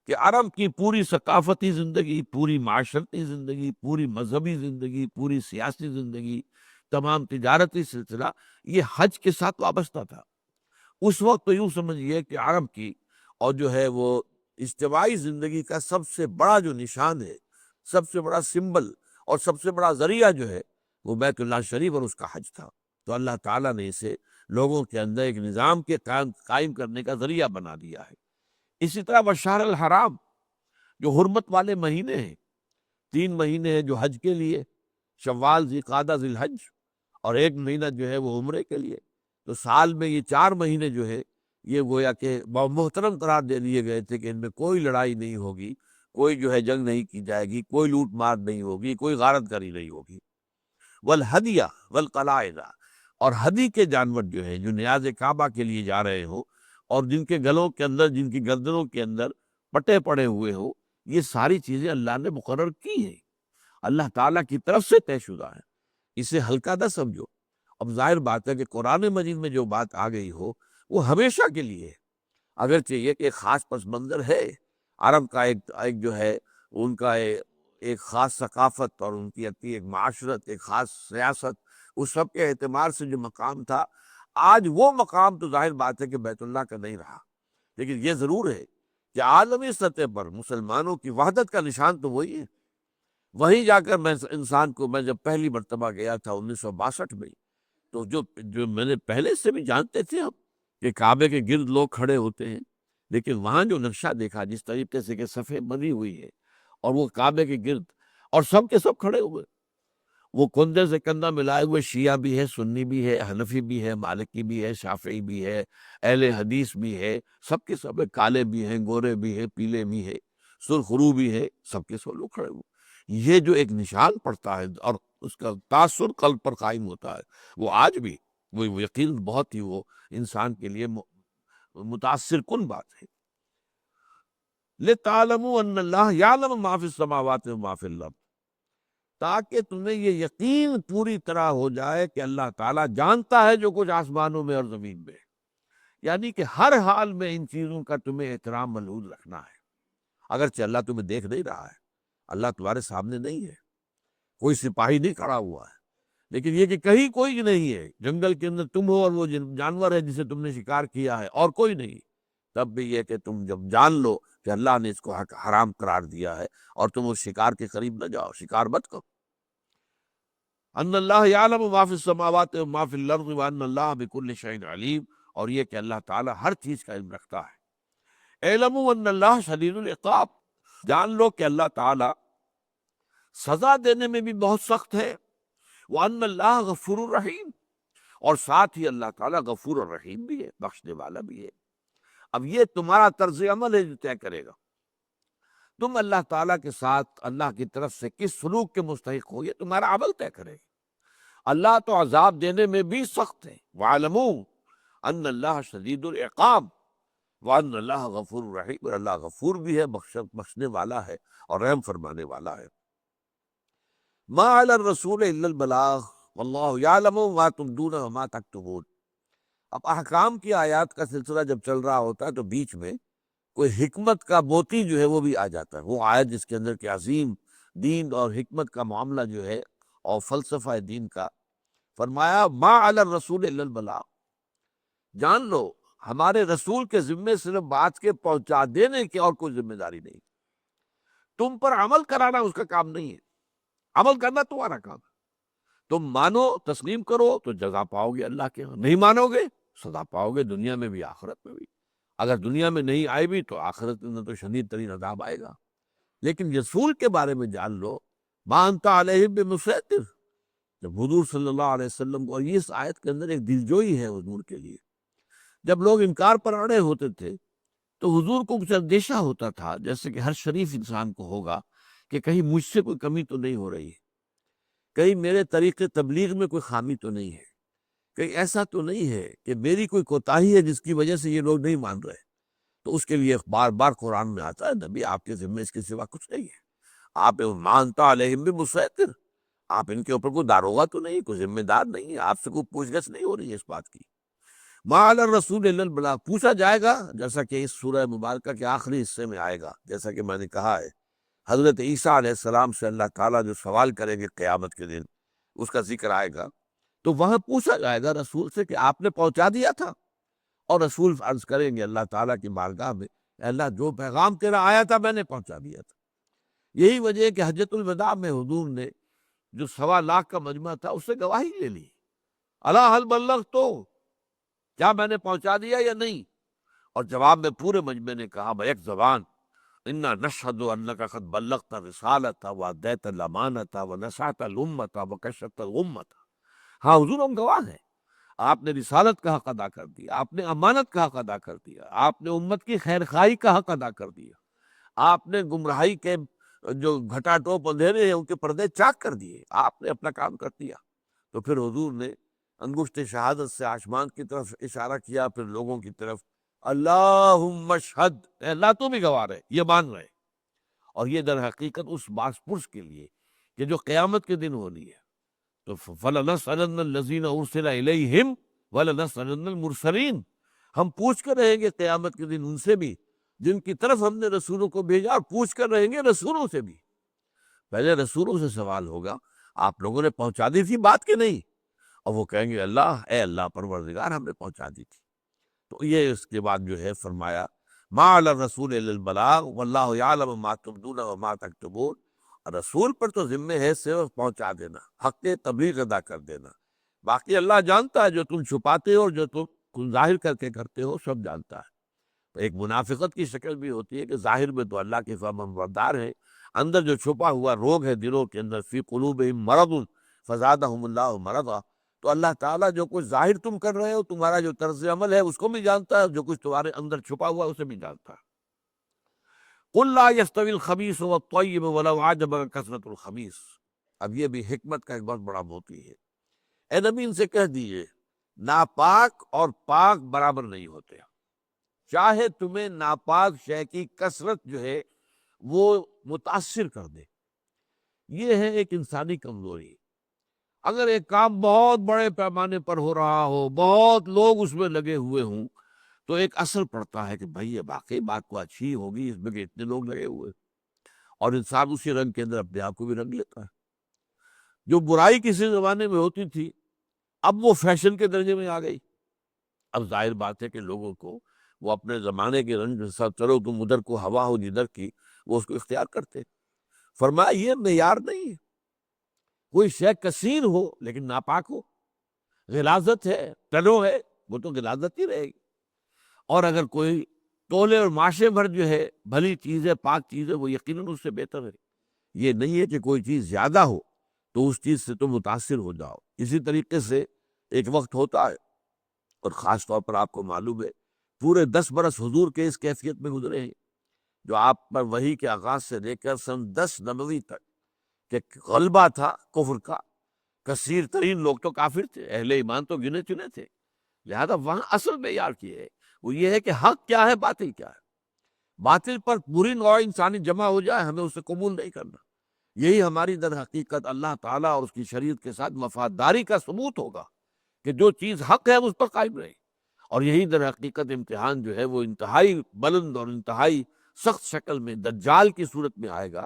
کہ عرب کی پوری ثقافتی زندگی، پوری معاشرتی زندگی، پوری مذہبی زندگی، پوری سیاسی زندگی، تمام تجارتی سلسلہ یہ حج کے ساتھ وابستہ تھا۔ اس وقت تو یوں سمجھیے کہ عرب کی اور جو ہے وہ اجتماعی زندگی کا سب سے بڑا جو نشان ہے، سب سے بڑا سمبل اور سب سے بڑا ذریعہ جو ہے وہ بیت اللہ شریف اور اس کا حج تھا۔ تو اللہ تعالیٰ نے اسے لوگوں کے اندر ایک نظام کے قائم کرنے کا ذریعہ بنا دیا ہے۔ اسی طرح بشہر الحرام جو حرمت والے مہینے ہیں، 3 مہینے ہیں جو حج کے لیے، شوال، ذی القعدہ، ذی الحج، اور 1 مہینہ جو ہے وہ عمرے کے لیے، تو سال میں یہ 4 مہینے جو ہے یہ گویا کہ محترم قرار دے دیے گئے تھے کہ ان میں کوئی لڑائی نہیں ہوگی، کوئی جو ہے جنگ نہیں کی جائے گی، کوئی لوٹ مار نہیں ہوگی، کوئی غارت گری نہیں ہوگی۔ والہدیہ والقلائد، اور ہدی کے جانور جو ہیں جو نیاز کعبہ کے لیے جا رہے ہو اور جن کے گلوں کے اندر، جن کی گردنوں کے اندر پٹے پڑے ہوئے ہو، یہ ساری چیزیں اللہ نے مقرر کی ہیں، اللہ تعالیٰ کی طرف سے طے شدہ ہیں، اسے ہلکا نہ سمجھو۔ اب ظاہر بات ہے کہ قرآن مجید میں جو بات آ گئی ہو وہ ہمیشہ کے لیے ہے، اگرچہ یہ کہ ایک خاص پس منظر ہے، عرب کا ایک جو ہے ان کا ایک خاص ثقافت اور ان کی اپنی ایک معاشرت، ایک خاص سیاست، اس سب کے اعتبار سے جو مقام تھا، آج وہ مقام تو ظاہر بات ہے کہ بیت اللہ کا نہیں رہا، لیکن یہ ضرور ہے کہ عالمی سطح پر مسلمانوں کی وحدت کا نشان تو وہی ہے۔ وہیں جا کر میں جب پہلی مرتبہ گیا تھا 1962 میں، تو جو میں نے پہلے سے بھی جانتے تھے ہم کہ کعبے کے گرد لوگ کھڑے ہوتے ہیں، لیکن وہاں جو نقشہ دیکھا جس طریقے سے کہ صفیں بنی ہوئی ہے اور وہ کعبے کے گرد اور سب کے سب کھڑے ہوئے، وہ کندھے سے کندھا ملائے ہوئے، شیعہ بھی ہے، سنی بھی ہے، حنفی بھی ہے، مالکی بھی ہے، شافعی بھی ہے، اہل حدیث بھی ہے، سب کے سب کالے بھی ہیں، گورے بھی ہیں، پیلے بھی ہیں، سرخرو بھی ہے، سب کے سب لوگ کھڑے ہوئے۔ یہ جو ایک نشان پڑتا ہے اور اس کا تاثر قلب پر قائم ہوتا ہے، وہ آج بھی وہ یقین بہت ہی وہ انسان کے لیے متاثر کن بات ہے۔ لِتَعْلَمُوا أَنَّ اللَّهَ يَعْلَمُ مَا فِي السَّمَاوَاتِ وَمَا فِي الْأَرْضِ، تاکہ تمہیں یہ یقین پوری طرح ہو جائے کہ اللہ تعالیٰ جانتا ہے جو کچھ آسمانوں میں اور زمین میں، یعنی کہ ہر حال میں ان چیزوں کا تمہیں احترام ملحوظ رکھنا ہے۔ اگرچہ اللہ تمہیں دیکھ نہیں رہا ہے، اللہ تمہارے سامنے نہیں ہے، کوئی سپاہی نہیں کھڑا ہوا ہے، لیکن یہ کہ کہیں کوئی نہیں ہے، جنگل کے اندر تم ہو اور وہ جانور ہے جسے تم نے شکار کیا ہے اور کوئی نہیں، تب بھی یہ کہ تم جب جان لو کہ اللہ نے اس کو حرام قرار دیا ہے اور تم اس شکار کے قریب نہ جاؤ، شکار مت کرو۔ ان اللہ یعلم ما فی السماوات و ما فی الارض وان اللہ بکل شیء علیم، اور یہ کہ اللہ تعالیٰ ہر چیز کا علم رکھتا ہے۔ اعلموا ان اللہ شدید العقاب، جان لو کہ اللہ تعالیٰ سزا دینے میں بھی بہت سخت ہے، وان اللہ غفور الرحیم، اور ساتھ ہی اللہ تعالیٰ غفور الرحیم بھی ہے، بخشنے والا بھی ہے۔ اب یہ تمہارا طرز عمل ہے جو طے کرے گا، تم اللہ تعالیٰ کے ساتھ اللہ کی طرف سے کس سلوک کے مستحق ہو، یہ تمہارا عمل طے کرے گا۔ اللہ تو عذاب دینے میں بھی سخت ہے، وَاعْلَمُوا أَنَّ اللَّهَ شَدِيدُ الْعِقَابِ وَأَنَّ اللَّهَ غَفُورٌ رَحِيمٌ، اور اللہ غفور بھی ہے، بخشنے والا ہے اور رحم فرمانے والا ہے۔ مَا عَلَى الرَّسُولِ إِلَّا الْبَلَاغُ وَاللَّهُ يَعْلَمُ مَا تُبْدُونَ وَمَا تَكْتُمُونَ۔ اب احکام کی آیات کا سلسلہ جب چل رہا ہوتا ہے تو بیچ میں کوئی حکمت کا موتی جو ہے وہ بھی آ جاتا ہے، وہ آیت جس کے اندر کہ عظیم دین اور حکمت کا معاملہ جو ہے اور فلسفہ دین کا، فرمایا ما علی الرسول الا البلاغ، جان لو ہمارے رسول کے ذمے صرف بات کے پہنچا دینے کی اور کوئی ذمہ داری نہیں، تم پر عمل کرانا اس کا کام نہیں ہے، عمل کرنا تمہارا کام ہے۔ تم مانو، تسلیم کرو تو جزا پاؤ گے اللہ کے ہاں، نہیں مانو گے سزا پاؤ گے دنیا میں بھی آخرت میں بھی، اگر دنیا میں نہیں آئے بھی تو آخرت میں تو شدید ترین عذاب آئے گا۔ لیکن رسول کے بارے میں جان لو ما انت علیہم بمسیطر، جب حضور صلی اللہ علیہ وسلم کو، اور یہ اس آیت کے اندر ایک دلجوئی ہے حضور کے لیے، جب لوگ انکار پر اڑے ہوتے تھے تو حضور کو کچھ اندیشہ ہوتا تھا، جیسے کہ ہر شریف انسان کو ہوگا کہ کہیں مجھ سے کوئی کمی تو نہیں ہو رہی ہے، کہیں میرے طریقے تبلیغ میں کوئی خامی تو نہیں ہے، کہیں ایسا تو نہیں ہے کہ میری کوئی کوتاہی ہے جس کی وجہ سے یہ لوگ نہیں مان رہے۔ تو اس کے لیے بار بار قرآن میں آتا ہے نبی آپ کے ذمہ اس کے سوا کچھ نہیں ہے، آپ مانتا علیہم بمسیطر، آپ ان کے اوپر کوئی داروغہ تو نہیں، کوئی ذمہ دار نہیں ہے، آپ سے کوئی پوچھ گچھ نہیں ہو رہی ہے اس بات کی۔ ما علی الرسول الا البلاغ، پوچھا جائے گا، جیسا کہ اس سورہ مبارکہ کے آخری حصے میں آئے گا، جیسا کہ میں نے کہا ہے حضرت عیسیٰ علیہ السلام سے اللہ تعالیٰ جو سوال کریں گے قیامت کے دن، اس کا ذکر آئے گا، تو وہاں پوچھا جائے گا رسول سے کہ آپ نے پہنچا دیا تھا، اور رسول عرض کریں گے اللہ تعالیٰ کی بارگاہ میں، اے اللہ جو پیغام تیرا آیا تھا میں نے پہنچا دیا تھا۔ یہی وجہ ہے کہ حجۃ الوداع میں حضور نے جو 1.25 کا مجمع تھا اس سے گواہی لے لی، الا حل بلغت، تو کیا میں نے پہنچا دیا یا نہیں؟ اور جواب میں پورے مجمع نے کہا بیک زبان، انا نشہد انک قد بلغت الرسالۃ وادیت الامانۃ ونصحت الامۃ وکشفت الغمۃ۔ ہاں حضور ہم گواہ ہیں، آپ نے رسالت کا حق ادا کر دیا، آپ نے امانت کا حق ادا کر دیا، آپ نے امت کی خیر خواہی کا حق ادا کر دیا، آپ نے گمراہی کے جو گھٹا ٹوپ اندھیرے ہیں ان کے پردے چاک کر دیے، آپ نے اپنا کام کر دیا۔ تو پھر حضور نے انگشت شہادت سے آسمان کی طرف اشارہ کیا، پھر لوگوں کی طرف، اللہم اشہد، اے اللہ تو بھی گواہ رہے، یہ مان رہے۔ اور یہ در حقیقت اس باس پرس کے لیے کہ جو قیامت کے دن ہونی ہے، تو فَلَنَسْأَلَنَّ الَّذِينَ أُرْسِلَ إِلَيْهِمْ وَلَنَسْأَلَنَّ الْمُرْسَلِينَ، ہم پوچھ کر رہیں گے قیامت کے دن ان سے بھی جن کی طرف ہم نے رسولوں کو بھیجا، اور پوچھ کر رہیں گے رسولوں سے بھی۔ پہلے رسولوں سے سوال ہوگا آپ لوگوں نے پہنچا دی تھی بات کہ نہیں، اور وہ کہیں گے اللہ، اے اللہ پروردگار ہم نے پہنچا دی تھی۔ تو یہ اس کے بعد جو ہے فرمایا ما علی الرسول الا البلاغ واللہ یعلم ما تبدون وما تکتمون، رسول پر تو ذمہ ہے صرف پہنچا دینا، حق تبلیغ ادا کر دینا، باقی اللہ جانتا ہے جو تم چھپاتے ہو اور جو تم ظاہر کر کے کرتے ہو، سب جانتا ہے۔ ایک منافقت کی شکل بھی ہوتی ہے کہ ظاہر میں تو اللہ کے فرمان بردار ہے، اندر جو چھپا ہوا روگ ہے دلوں کے اندر، فی قلوبہم مرض فزادہم اللہ مرضا، تو اللہ تعالیٰ جو کچھ ظاہر تم کر رہے ہو، تمہارا جو طرز عمل ہے اس کو بھی جانتا ہے، جو کچھ تمہارے اندر چھپا ہوا ہے اسے بھی جانتا ہے۔ قل لا يستوي الخبيث والطيب ولو عجبك كثرة الخبيث۔ اب یہ بھی حکمت کا ایک بہت بڑا موتی ہے۔ اے نبی ان سے کہہ دیجئے ناپاک اور پاک برابر نہیں ہوتے، چاہے تمہیں ناپاک شے کی کثرت جو ہے وہ متاثر کر دے، یہ ہے ایک انسانی کمزوری۔ اگر ایک کام بہت بڑے پیمانے پر ہو رہا ہو، بہت لوگ اس میں لگے ہوئے ہوں، تو ایک اثر پڑتا ہے کہ بھائی یہ واقعی بات کو اچھی ہوگی، اس میں کہ اتنے لوگ لگے ہوئے، اور انسان اسی رنگ کے اندر اپنے آپ کو بھی رنگ لیتا ہے۔ جو برائی کسی زمانے میں ہوتی تھی اب وہ فیشن کے درجے میں آ گئی۔ اب ظاہر بات ہے کہ لوگوں کو وہ اپنے زمانے کے رنگ کے ساتھ، چلو تم ادھر کو ہوا ہو جدھر کی، وہ اس کو اختیار کرتے۔ فرمایا یہ معیار نہیں ہے، کوئی شے کثیر ہو لیکن ناپاک ہو، غلاظت ہے، تنو ہے، وہ تو غلاظت ہی رہے گی۔ اور اگر کوئی تولے اور ماشے بھر جو ہے بھلی چیز ہے، پاک چیز ہے، وہ یقیناً اس سے بہتر ہے۔ یہ نہیں ہے کہ کوئی چیز زیادہ ہو تو اس چیز سے تم متاثر ہو جاؤ۔ اسی طریقے سے ایک وقت ہوتا ہے، اور خاص طور پر آپ کو معلوم ہے پورے 10 برس حضور کے اس کیفیت میں گزرے ہیں، جو آپ پر وحی کے آغاز سے لے کر سن 10 نبوی تک کہ غلبہ تھا کفر کا، کثیر ترین لوگ تو کافر تھے، اہل ایمان تو گنے چنے تھے۔ لہذا وہاں اصل معیار کی ہے وہ یہ ہے کہ حق کیا ہے، باطل کیا ہے۔ باطل پر پوری نوع انسانی جمع ہو جائے، ہمیں اسے قبول نہیں کرنا۔ یہی ہماری در حقیقت اللہ تعالیٰ اور اس کی شریعت کے ساتھ وفاداری کا ثبوت ہوگا کہ جو چیز حق ہے اس پر قائم رہے۔ اور یہی در حقیقت امتحان جو ہے وہ انتہائی بلند اور انتہائی سخت شکل میں دجال کی صورت میں آئے گا،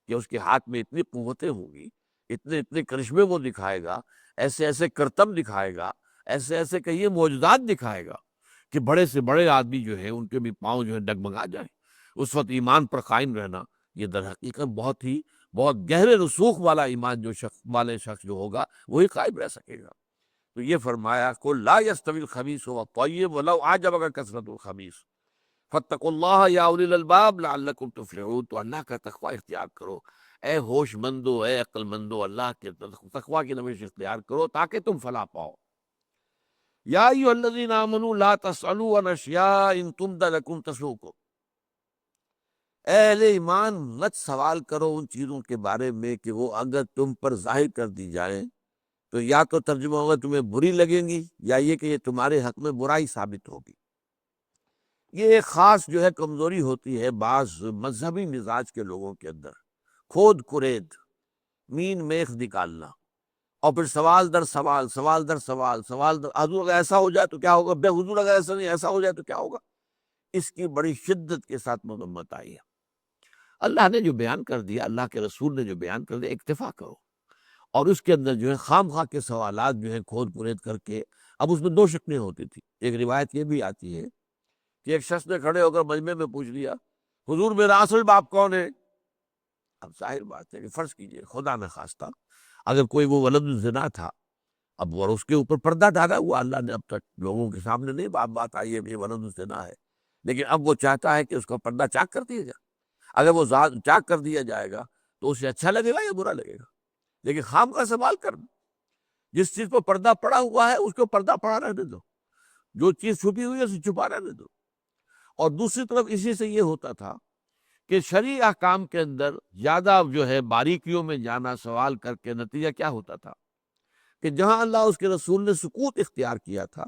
کہ اس کے ہاتھ میں اتنی قوتیں ہوں گی، اتنے اتنے کرشمے وہ دکھائے گا، ایسے ایسے کرتب دکھائے گا، ایسے ایسے کئی معجزات دکھائے گا کہ بڑے سے بڑے آدمی جو ہے ان کے بھی پاؤں جو ہے ڈگمگا جائیں۔ اس وقت ایمان پر قائم رہنا یہ در حقیقت بہت گہرے رسوخ والا ایمان جو شخص جو ہوگا وہی قائم رہ سکے گا۔ تو یہ فرمایا قل لا يستوي الخبيث والطيب ولو اعجبك كثرة الخبيث فاتقوا الله يا اولي الالباب لعلكم تفلحون۔ تو اللہ کا تقوی اختیار کرو اے ہوش مندو، اے عقل مندو، اللہ کے تقوی کی نمائش اختیار کرو تاکہ تم فلاح پاؤ۔ یا ایھا الذین آمنوا لا تسألوا عن اشیاء ان تبد لکم تسؤکم۔ اے اہل ایمان مت سوال کرو ان چیزوں کے بارے میں کہ وہ اگر تم پر ظاہر کر دی جائیں تو یا تو ترجمہ ہوگا تمہیں بری لگیں گی، یا یہ کہ یہ تمہارے حق میں برائی ثابت ہوگی۔ یہ ایک خاص جو ہے کمزوری ہوتی ہے بعض مذہبی مزاج کے لوگوں کے اندر، کھود کرید، مین میخ نکالنا، اور پھر سوال در سوال، سوال در سوال، سوال در حضور اگر ایسا ہو جائے تو کیا ہوگا، بے حضور اگر ایسا نہیں ایسا ہو جائے تو کیا ہوگا۔ اس کی بڑی شدت کے ساتھ مذمت آئی ہے۔ اللہ نے جو بیان کر دیا، اللہ کے رسول نے جو بیان کر دیا، اکتفا کرو۔ اور اس کے اندر جو ہے خام خواہ کے سوالات جو ہیں کھود پرید کر کے، اب اس میں دو شکلیں ہوتی تھی۔ ایک روایت یہ بھی آتی ہے کہ ایک شخص نے کھڑے ہو کر مجمع میں پوچھ لیا حضور میرا اصل باپ کون ہے؟ اب ظاہر بات ہے کہ فرض کیجئے خدا نہ خواستہ اگر کوئی وہ ولد الزنا تھا، اب وہ اس کے اوپر پردہ ڈالا ہوا، اللہ نے اب تک لوگوں کے سامنے نہیں بات آئی ہے یہ ولد الزنا ہے، لیکن اب وہ چاہتا ہے کہ اس کا پردہ چاک کر دیا جائے۔ اگر وہ چاک کر دیا جائے گا تو اسے اچھا لگے گا یا برا لگے گا؟ لیکن خام کا سوال کرنا، جس چیز پر پردہ پڑا ہوا ہے اس کو پردہ پڑا رہنے دو، جو چیز چھپی ہوئی ہے اسے چھپا رہنے دو۔ اور دوسری طرف اسی سے یہ ہوتا تھا کہ شرعی احکام کے اندر زیادہ جو ہے باریکیوں میں جانا، سوال کر کے نتیجہ کیا ہوتا تھا کہ جہاں اللہ اس کے رسول نے سکوت اختیار کیا تھا،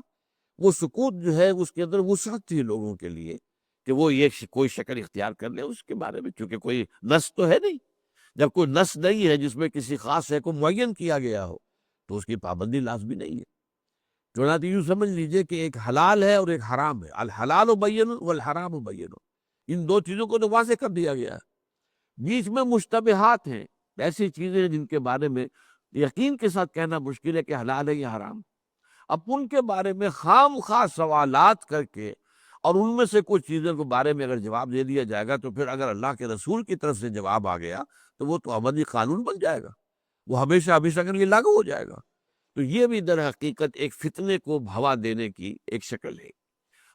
وہ سکوت جو ہے اس کے اندر وسعت تھی لوگوں کے لیے کہ وہ یہ کوئی شکل اختیار کر لے اس کے بارے میں، چونکہ کوئی نص تو ہے نہیں۔ جب کوئی نص نہیں ہے جس میں کسی خاص شے کو معین کیا گیا ہو تو اس کی پابندی لازمی نہیں ہے۔ چنانچہ یوں سمجھ لیجئے کہ ایک حلال ہے اور ایک حرام ہے، الحلال بین والحرام بین، ان دو چیزوں کو تو واضح کر دیا گیا ہے۔ بیچ میں مشتبہات ہیں، ایسی چیزیں ہیں جن کے بارے میں یقین کے ساتھ کہنا مشکل ہے کہ حلال ہے یا حرام۔ اب ان کے بارے میں خام خواہ سوالات کر کے اور ان میں سے کچھ چیزوں کے بارے میں اگر جواب دے دیا جائے گا تو پھر اگر اللہ کے رسول کی طرف سے جواب آ گیا تو وہ تو ابدی قانون بن جائے گا، وہ ہمیشہ ہمیشہ کے لیے لاگو ہو جائے گا۔ تو یہ بھی در حقیقت ایک فتنے کو ہوا دینے کی ایک شکل ہے۔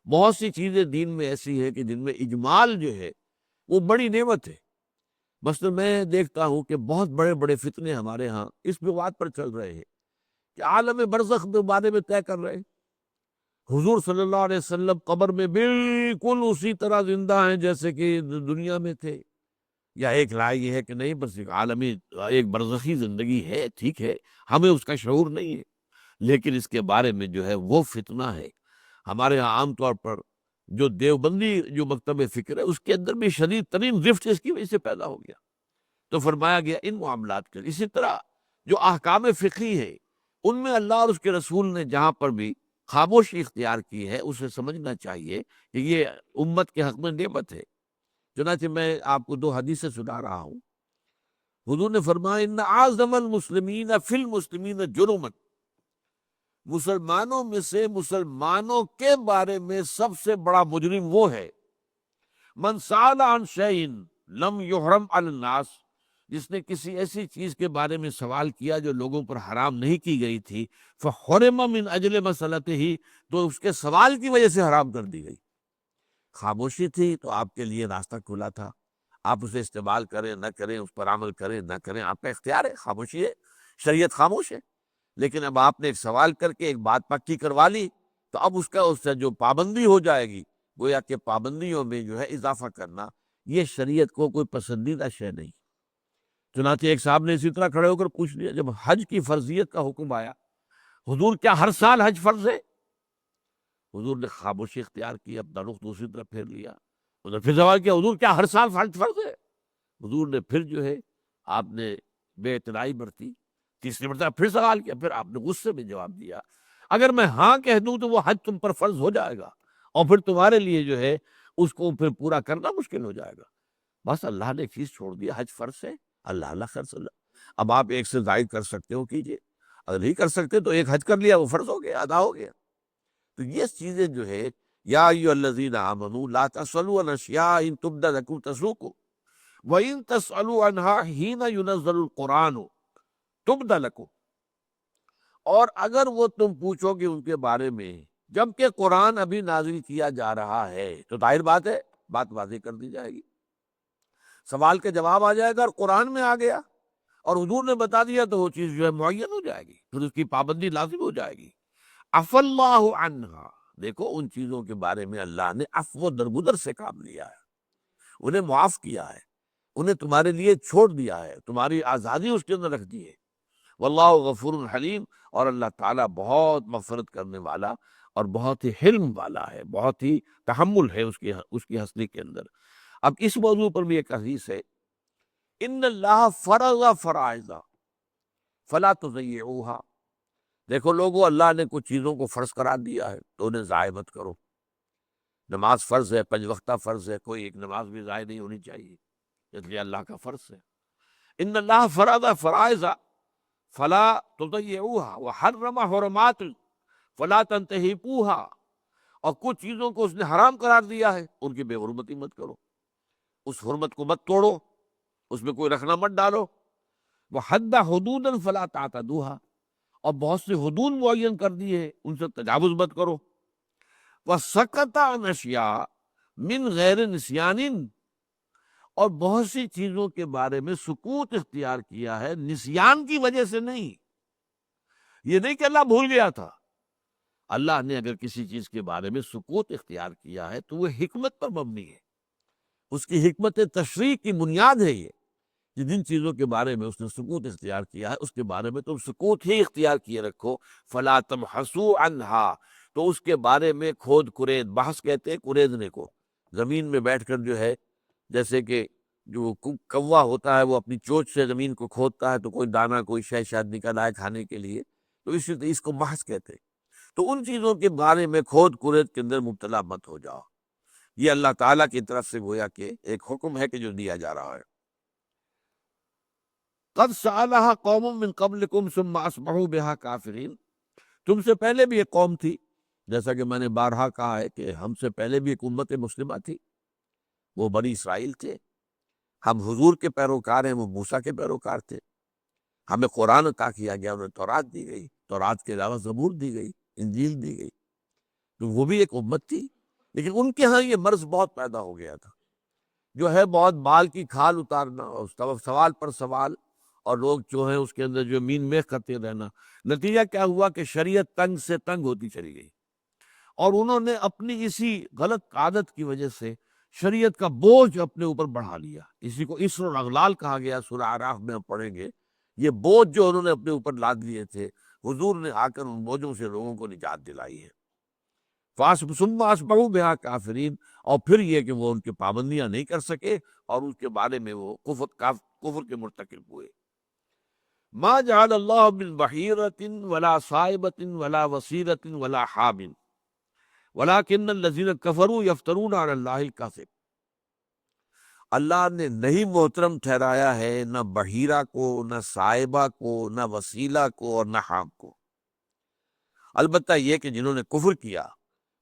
بہت سی چیزیں دین میں ایسی ہیں کہ جن میں اجمال جو ہے وہ بڑی نعمت ہے۔ مثلا میں دیکھتا ہوں کہ بہت بڑے بڑے فتنے ہمارے ہاں اس بات پر چل رہے ہیں کہ عالم برزخ کے بارے میں طے کر رہے ہیں۔ حضور صلی اللہ علیہ وسلم قبر میں بالکل اسی طرح زندہ ہیں جیسے کہ دنیا میں تھے، یا ایک رائے یہ ہے کہ نہیں بس ایک عالمی ایک برزخی زندگی ہے، ٹھیک ہے، ہمیں اس کا شعور نہیں ہے، لیکن اس کے بارے میں جو ہے وہ فتنہ ہے۔ ہمارے ہاں عام طور پر جو دیوبندی جو مکتب فکر ہے اس کے اندر بھی شدید ترین رفٹ اس کی وجہ سے پیدا ہو گیا۔ تو فرمایا گیا ان معاملات کے اسی طرح جو احکام فقہی ہے ان میں اللہ اور اس کے رسول نے جہاں پر بھی خاموشی اختیار کی ہے اسے سمجھنا چاہیے کہ یہ امت کے حق میں نعمت ہے۔ چنانچہ میں آپ کو 2 حدیثیں سنا رہا ہوں۔ حضور نے فرمایا ان اعظم المسلمین فی المسلمین جرما، مسلمانوں میں سے مسلمانوں کے بارے میں سب سے بڑا مجرم وہ ہے من سأل عن شیء لم یحرم علی الناس، جس نے کسی ایسی چیز کے بارے میں سوال کیا جو لوگوں پر حرام نہیں کی گئی تھی، فحرم من اجل مسئلتہ، تو اس کے سوال کی وجہ سے حرام کر دی گئی۔ خاموشی تھی تو آپ کے لیے راستہ کھلا تھا، آپ اسے استعمال کریں نہ کریں، اس پر عمل کریں نہ کریں، آپ کا اختیار ہے، خاموشی ہے، شریعت خاموش ہے۔ لیکن اب آپ نے ایک سوال کر کے ایک بات پکی کروا لی تو اب اس سے جو پابندی ہو جائے گی، گویا کہ پابندیوں میں جو ہے اضافہ کرنا یہ شریعت کو کوئی پسندیدہ شے نہیں۔ چنانچہ ایک صاحب نے اسی طرح کھڑے ہو کر پوچھ لیا جب حج کی فرضیت کا حکم آیا، حضور کیا ہر سال حج فرض ہے؟ حضور نے خاموشی اختیار کی، اپنا رخ دوسری طرف پھیر لیا۔ حضور پھر سوال کیا حضور کیا ہر سال حج فرض ہے؟ حضور نے پھر جو ہے آپ نے بے اعتنائی برتی، تیسری مرتبہ پھر سوال کیا، پھر آپ نے غصے میں جواب دیا اگر میں ہاں کہہ دوں تو وہ حج تم پر فرض ہو جائے گا اور پھر تمہارے لیے جو ہے اس کو پھر پورا کرنا مشکل ہو جائے گا۔ بس اللہ نے ایک چیز چھوڑ دیا، حج فرض ہے، اللہ اللہ خیر صلی اللہ۔ اب آپ ایک سے زائد کر سکتے ہو کیجئے، اگر نہیں کر سکتے تو ایک حج کر لیا وہ فرض ہو گیا، ادا ہو گیا۔ تو یہ چیزیں جو ہے یا ایھا الذین آمنوا لا تسألوا عن اشیاء ان تبد لکم تسؤکم وان تسألوا عنها حین ینزل القرآن تبد لکم، اور اگر وہ تم پوچھو گے ان کے بارے میں جبکہ قرآن ابھی نازل کیا جا رہا ہے تو ظاہر بات ہے بات واضح کر دی جائے گی، سوال کا جواب آ جائے گا اور قرآن میں آ گیا اور حضور نے بتا دیا تو وہ چیز جو ہے معین ہو جائے گی، پھر اس کی پابندی لازم ہو جائے گی۔ عفا اللہ عنہا، دیکھو ان چیزوں کے بارے میں اللہ نے عفو و درگزر سے کام لیا ہے، انہیں معاف کیا ہے، انہیں تمہارے لیے چھوڑ دیا ہے، تمہاری آزادی اس کے اندر رکھ دی ہے۔ واللہ غفور حلیم، اور اللہ تعالیٰ بہت مغفرت کرنے والا اور بہت ہی حلم والا ہے، بہت ہی تحمل ہے اس کی ہستی کے اندر۔ اب اس موضوع پر بھی ایک حدیث ہے، ان اللہ فرض فرائض فلا تضیعوها، دیکھو لوگو اللہ نے کچھ چیزوں کو فرض قرار دیا ہے تو انہیں ضائع مت کرو۔ نماز فرض ہے، 5 وقتہ فرض ہے، کوئی ایک نماز بھی ضائع نہیں ہونی چاہیے، اس لیے اللہ کا فرض ہے۔ ان اللہ فرض فرائض فلا تضیعوها وحرم حرمات فلا تنتهكوها، اور کچھ چیزوں کو اس نے حرام قرار دیا ہے ان کی بے حرمتی مت کرو، اس حرمت کو مت توڑو، اس میں کوئی رکھنا مت ڈالو۔ وحد حدودا فلا تعتدوها، اور بہت سے حدود معین کر دیے ان سے تجاوز مت کرو۔ وسکت عن اشیاء من غیر نسیان، اور بہت سی چیزوں کے بارے میں سکوت اختیار کیا ہے نسیان کی وجہ سے نہیں، یہ نہیں کہ اللہ بھول گیا تھا، اللہ نے اگر کسی چیز کے بارے میں سکوت اختیار کیا ہے تو وہ حکمت پر مبنی ہے، اس کی حکمت تشریع کی بنیاد ہے یہ کہ جن چیزوں کے بارے میں اس نے سکوت اختیار کیا ہے اس کے بارے میں تم سکوت ہی اختیار کیے رکھو۔ فلا تبحثوا عنہا، تو اس کے بارے میں کھود کرید، بحث کہتے ہیں کریدنے کو، زمین میں بیٹھ کر جو ہے جیسے کہ جو کوا ہوتا ہے وہ اپنی چوچ سے زمین کو کھودتا ہے تو کوئی دانہ کوئی شے شاید نکل آئے کھانے کے لیے، تو اس کو بحث کہتے ہیں۔ تو ان چیزوں کے بارے میں کھود کرید کے اندر مبتلا مت ہو جاؤ، یہ اللہ تعالیٰ کی طرف سے گویا کہ ایک حکم ہے کہ جو دیا جا رہا ہے۔ قد سألها قوم من قبلکم ثم اصبحوا بها کافرین، تم سے پہلے بھی ایک قوم تھی، جیسا کہ میں نے بارہا کہا ہے کہ ہم سے پہلے بھی ایک امت مسلمہ تھی، وہ بنی اسرائیل تھے، ہم حضور کے پیروکار ہیں، وہ موسیٰ کے پیروکار تھے، ہمیں قرآن عطا کیا گیا، انہیں تورات دی گئی، تورات کے علاوہ زبور دی گئی، انجیل دی گئی، تو وہ بھی ایک امت تھی۔ لیکن ان کے ہاں یہ مرض بہت پیدا ہو گیا تھا، جو ہے بہت بال کی کھال اتارنا اور سوال پر سوال، اور لوگ جو ہیں اس کے اندر جو مین میخ کرتے رہنا۔ نتیجہ کیا ہوا کہ شریعت تنگ سے تنگ ہوتی چلی گئی، اور انہوں نے اپنی اسی غلط عادت کی وجہ سے شریعت کا بوجھ اپنے اوپر بڑھا لیا۔ اسی کو اسر اور اغلال کہا گیا، سورہ اعراف میں ہم پڑھیں گے۔ یہ بوجھ جو انہوں نے اپنے اوپر لاد لیے تھے، حضور نے آ کر ان بوجھوں سے لوگوں کو نجات دلائی ہے۔ ثم اصبحوا بها کافرین، اور پھر یہ کہ وہ ان کی پابندیاں نہیں کر سکے اور اس کے بارے میں وہ کفر کے مرتکب ہوئے۔ ما جعل اللہ من بحیرۃ ولا صائبۃ ولا وصیلۃ ولا حام ولکن الذین کفروا یفترون علی اللہ الکذب۔ اللہ نے نہیں محترم ٹھہرایا ہے نہ بحیرہ کو، نہ صائبہ کو، نہ وسیلہ کو، اور نہ حام کو۔ البتہ یہ کہ جنہوں نے کفر کیا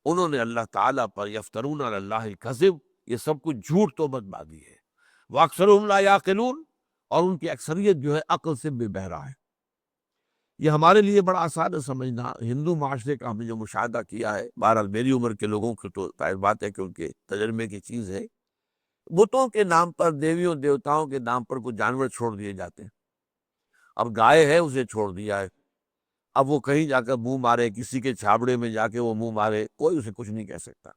انہوں نے اللہ تعالیٰ پر یفترون علی اللہ الکذب، یہ سب کچھ جھوٹ تہمت باندھی ہے۔ واکثرهم لا یعقلون، اور ان کی اکثریت جو ہے عقل سے بے بہرا ہے۔ یہ ہمارے لیے بڑا آسان ہے سمجھنا، ہندو معاشرے کا ہم نے جو مشاہدہ کیا ہے، بہرحال میری عمر کے لوگوں کو تو ظاہر بات ہے کہ ان کے تجربے کی چیز ہے، بتوں کے نام پر، دیویوں دیوتاؤں کے نام پر کچھ جانور چھوڑ دیے جاتے ہیں۔ اب گائے ہے، اسے چھوڑ دیا ہے، اب وہ کہیں جا کر منہ مارے، کسی کے چھابڑے میں جا کے وہ منہ مارے، کوئی اسے کچھ نہیں کہہ سکتا،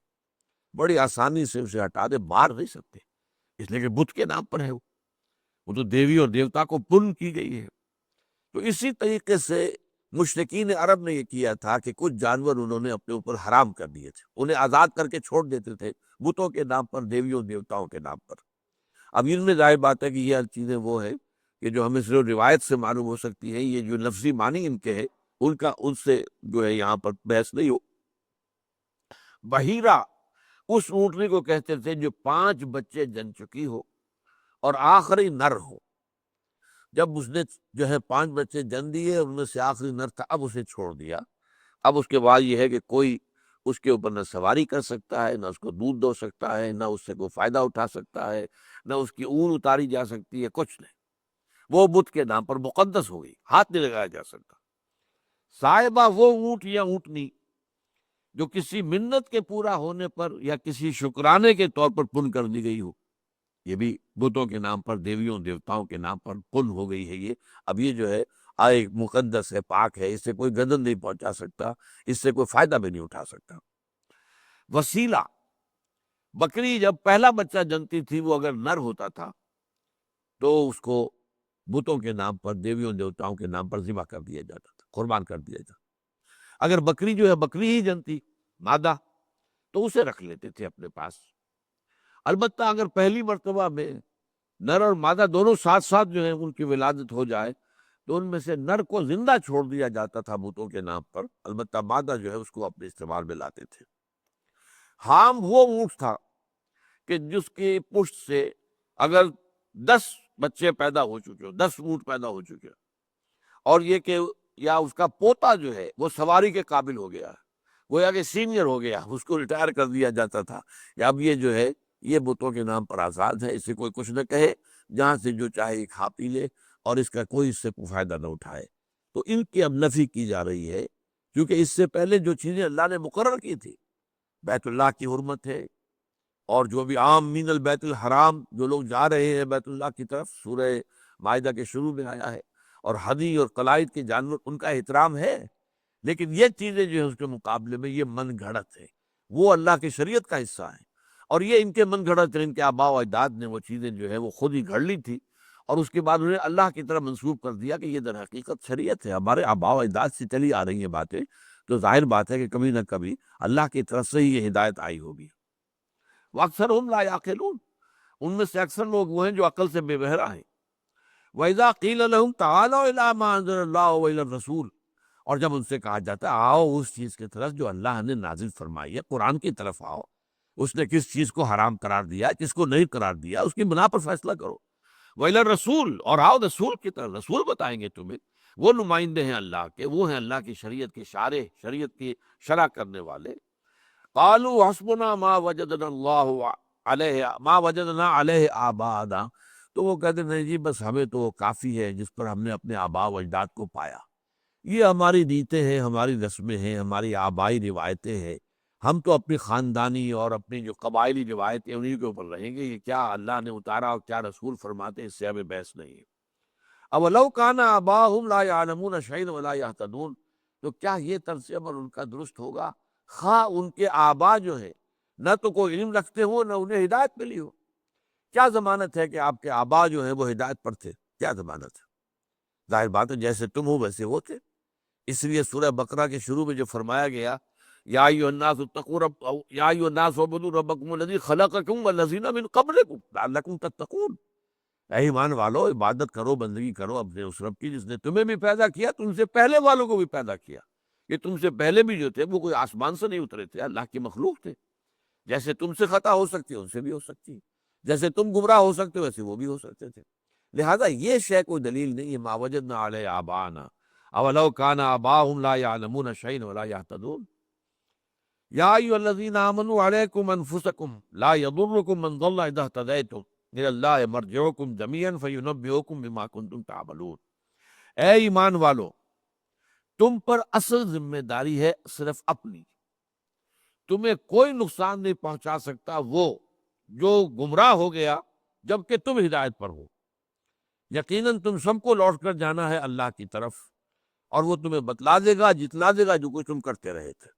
بڑی آسانی سے اسے ہٹا دے، مار نہیں سکتے، اس لیے کہ بت کے نام پر ہے، وہ تو دیوی اور دیوتا کو پن کی گئی ہے۔ تو اسی طریقے سے مشرکین عرب نے یہ کیا تھا کہ کچھ جانور انہوں نے اپنے اوپر حرام کر دیے تھے، انہیں آزاد کر کے چھوڑ دیتے تھے بتوں کے نام پر، دیویوں دیوتاؤں کے نام پر۔ اب ان میں ظاہر بات ہے کہ یہ چیزیں وہ ہیں کہ جو ہمیں صرف روایت سے معلوم ہو سکتی ہیں، یہ جو لفظی معنی ان کے ہے ان سے جو ہے یہاں پر بحث نہیں ہو۔ بحیرہ اس اونٹنی کو کہتے تھے جو 5 بچے جن چکی ہو اور آخری نر ہو۔ جب اس نے جو ہے 5 بچے جن دیے، ان میں سے آخری نر تھا، اب اسے چھوڑ دیا۔ اب اس کے بعد یہ ہے کہ کوئی اس کے اوپر نہ سواری کر سکتا ہے، نہ اس کو دودھ دو سکتا ہے، نہ اس سے کوئی فائدہ اٹھا سکتا ہے، نہ اس کی اون اتاری جا سکتی ہے، کچھ نہیں۔ وہ بت کے نام پر مقدس ہو گئی، ہاتھ نہیں لگایا جا سکتا۔ صاحبہ وہ اونٹ یا اونٹنی جو کسی منت کے پورا ہونے پر یا کسی شکرانے کے طور پر پن کر دی گئی ہو، یہ بھی بتوں کے نام پر، دیویوں دیوتاؤں کے نام پر پن ہو گئی ہے یہ۔ اب یہ جو ہے آئے مقدس ہے، پاک ہے، اس سے کوئی گندن نہیں پہنچا سکتا، اس سے کوئی فائدہ بھی نہیں اٹھا سکتا۔ وسیلہ، بکری جب پہلا بچہ جنتی تھی، وہ اگر نر ہوتا تھا تو اس کو بتوں کے نام پر، دیویوں دیوتاؤں کے نام پر ذبح کر دیا جاتا تھا، قربان کر دیا جاتا۔ اگر بکری جو ہے بکری ہی جنتی مادہ تو اسے رکھ لیتے تھے اپنے پاس۔ البتہ اگر پہلی مرتبہ میں نر اور مادہ دونوں ساتھ ساتھ جو ہے ان کی ولادت ہو جائے تو ان میں سے نر کو زندہ چھوڑ دیا جاتا تھا بتوں کے نام پر، البتہ مادہ جو ہے اس کو اپنے استعمال میں لاتے تھے۔ حام وہ اونٹ تھا کہ جس کی پشت سے اگر 10 بچے پیدا ہو چکے ہو، 10 اونٹ پیدا ہو چکے ہو، اور یہ کہ یا اس کا پوتا جو ہے وہ سواری کے قابل ہو گیا، گویا کہ سینئر ہو گیا، اس کو ریٹائر کر دیا جاتا تھا، یا اب یہ جو ہے یہ بتوں کے نام پر آزاد ہے، اس سے کوئی کچھ نہ کہے، جہاں سے جو چاہے کھا پی لے، اور اس کا کوئی اس سے کوئی فائدہ نہ اٹھائے۔ تو ان کی اب نفی کی جا رہی ہے، کیونکہ اس سے پہلے جو چیزیں اللہ نے مقرر کی تھی، بیت اللہ کی حرمت ہے، اور جو بھی عام من البیت الحرام جو لوگ جا رہے ہیں بیت اللہ کی طرف، سورہ مائدہ کے شروع میں آیا ہے، اور ہدی اور قلائد کے جانور ان کا احترام ہے، لیکن یہ چیزیں جو ہیں اس کے مقابلے میں یہ من گھڑت ہے، وہ اللہ کی شریعت کا حصہ ہیں، اور یہ ان کے من گھڑت ہیں، ان کے آباء و اجداد نے وہ چیزیں جو ہے وہ خود ہی گھڑ لی تھی، اور اس کے بعد انہیں اللہ کی طرف منسوب کر دیا کہ یہ در حقیقت شریعت ہے، ہمارے آباء و اجداد سے چلی آ رہی ہیں باتیں، تو ظاہر بات ہے کہ کبھی نہ کبھی اللہ کی طرف سے ہی یہ ہدایت آئی ہوگی۔ وَأَكْثَرُهُمْ لَا يَعْقِلُونَ، ان میں سے اکثر لوگ وہ ہیں جو عقل سے بے بہرا ہیں۔ وَإِذَا قِيلَ لَهُمْ تَعَالَوْا إِلَىٰ مَا أَنزَلَ اللَّهُ وَإِلَى الرَّسُولِ، اور جب ان سے کہا جاتا ہے آؤ اس چیز کی طرف جو اللہ نے نازل فرمائی ہے، قرآن کی طرف آؤ، اس نے کس چیز کو حرام قرار دیا، کس کو نہیں قرار دیا، اس کی بنا پر فیصلہ کرو۔ وَإِلَى الرَّسُولِ، اور آؤ رسول کی طرف، رسول بتائیں گے تمہیں، وہ نمائندے ہیں اللہ کے، وہ ہیں اللہ کی شریعت کے شارح، شریعت کی شرح کرنے والے۔ قالوا حسبنا ما وجدنا اللہ علیہ ما وجدنا علیہ آباءنا، تو وہ کہتے نہیں جی بس ہمیں تو وہ کافی ہے جس پر ہم نے اپنے آباء و اجداد کو پایا، یہ ہماری نیتیں ہیں، ہماری رسمیں ہیں، ہماری آبائی روایتیں ہیں، ہم تو اپنی خاندانی اور اپنی جو قبائلی روایتیں انہیں کے اوپر رہیں گے، یہ کیا اللہ نے اتارا اور کیا رسول فرماتے ہیں، اس سے ہمیں بحث نہیں ہے۔ اولو کان آباؤہم لا یعلمون شیئا ولا یہتدون، تو کیا یہ طرز عمل ان کا درست ہوگا خواہ ان کے آبا جو ہیں نہ تو کوئی علم رکھتے ہوں نہ انہیں ہدایت ملی ہو؟ کیا ضمانت ہے کہ آپ کے آبا جو ہیں وہ ہدایت پر تھے؟ کیا ضمانت ہے؟ ظاہر بات ہے جیسے تم ہو ویسے وہ تھے۔ اس لیے سورہ بقرہ کے شروع میں جو فرمایا گیا یا ایھا الناس اتقوا یا ایھا الناس اعبدوا ربکم الذی خلقکم والذین من قبلکم لعلکم تتقون، اے ایمان والو عبادت کرو، بندگی کرو اپنے اس رب کی جس نے تمہیں بھی پیدا کیا، تم سے پہلے والوں کو بھی پیدا کیا۔ کہ تم سے پہلے بھی جو تھے وہ کوئی آسمان سے نہیں اترے تھے، اللہ کی مخلوق تھے۔ جیسے تم سے خطا ہو سکتی ہے ان سے بھی ہو سکتی ہے، جیسے تم گمراہ ہو سکتے ہو ویسے وہ بھی ہو سکتے تھے۔ لہذا یہ شے کوئی دلیل نہیں ہے ما وجدنا علیہ آباءنا اولو کان آباؤہم لا یعلمون شیئا ولا یہتدون۔ یا ایھا الذین آمنوا علیکم انفسکم لا یضرکم من ضل اذا اہتدیتم الی اللہ مرجعکم جمیعا فینبئکم بما کنتم تعملون۔ اے ایمان والو، تم پر اصل ذمہ داری ہے صرف اپنی، تمہیں کوئی نقصان نہیں پہنچا سکتا وہ جو گمراہ ہو گیا جبکہ تم ہدایت پر ہو۔ یقیناً تم سب کو لوٹ کر جانا ہے اللہ کی طرف، اور وہ تمہیں بتلا دے گا، جتلا دے گا جو کچھ تم کرتے رہے تھے۔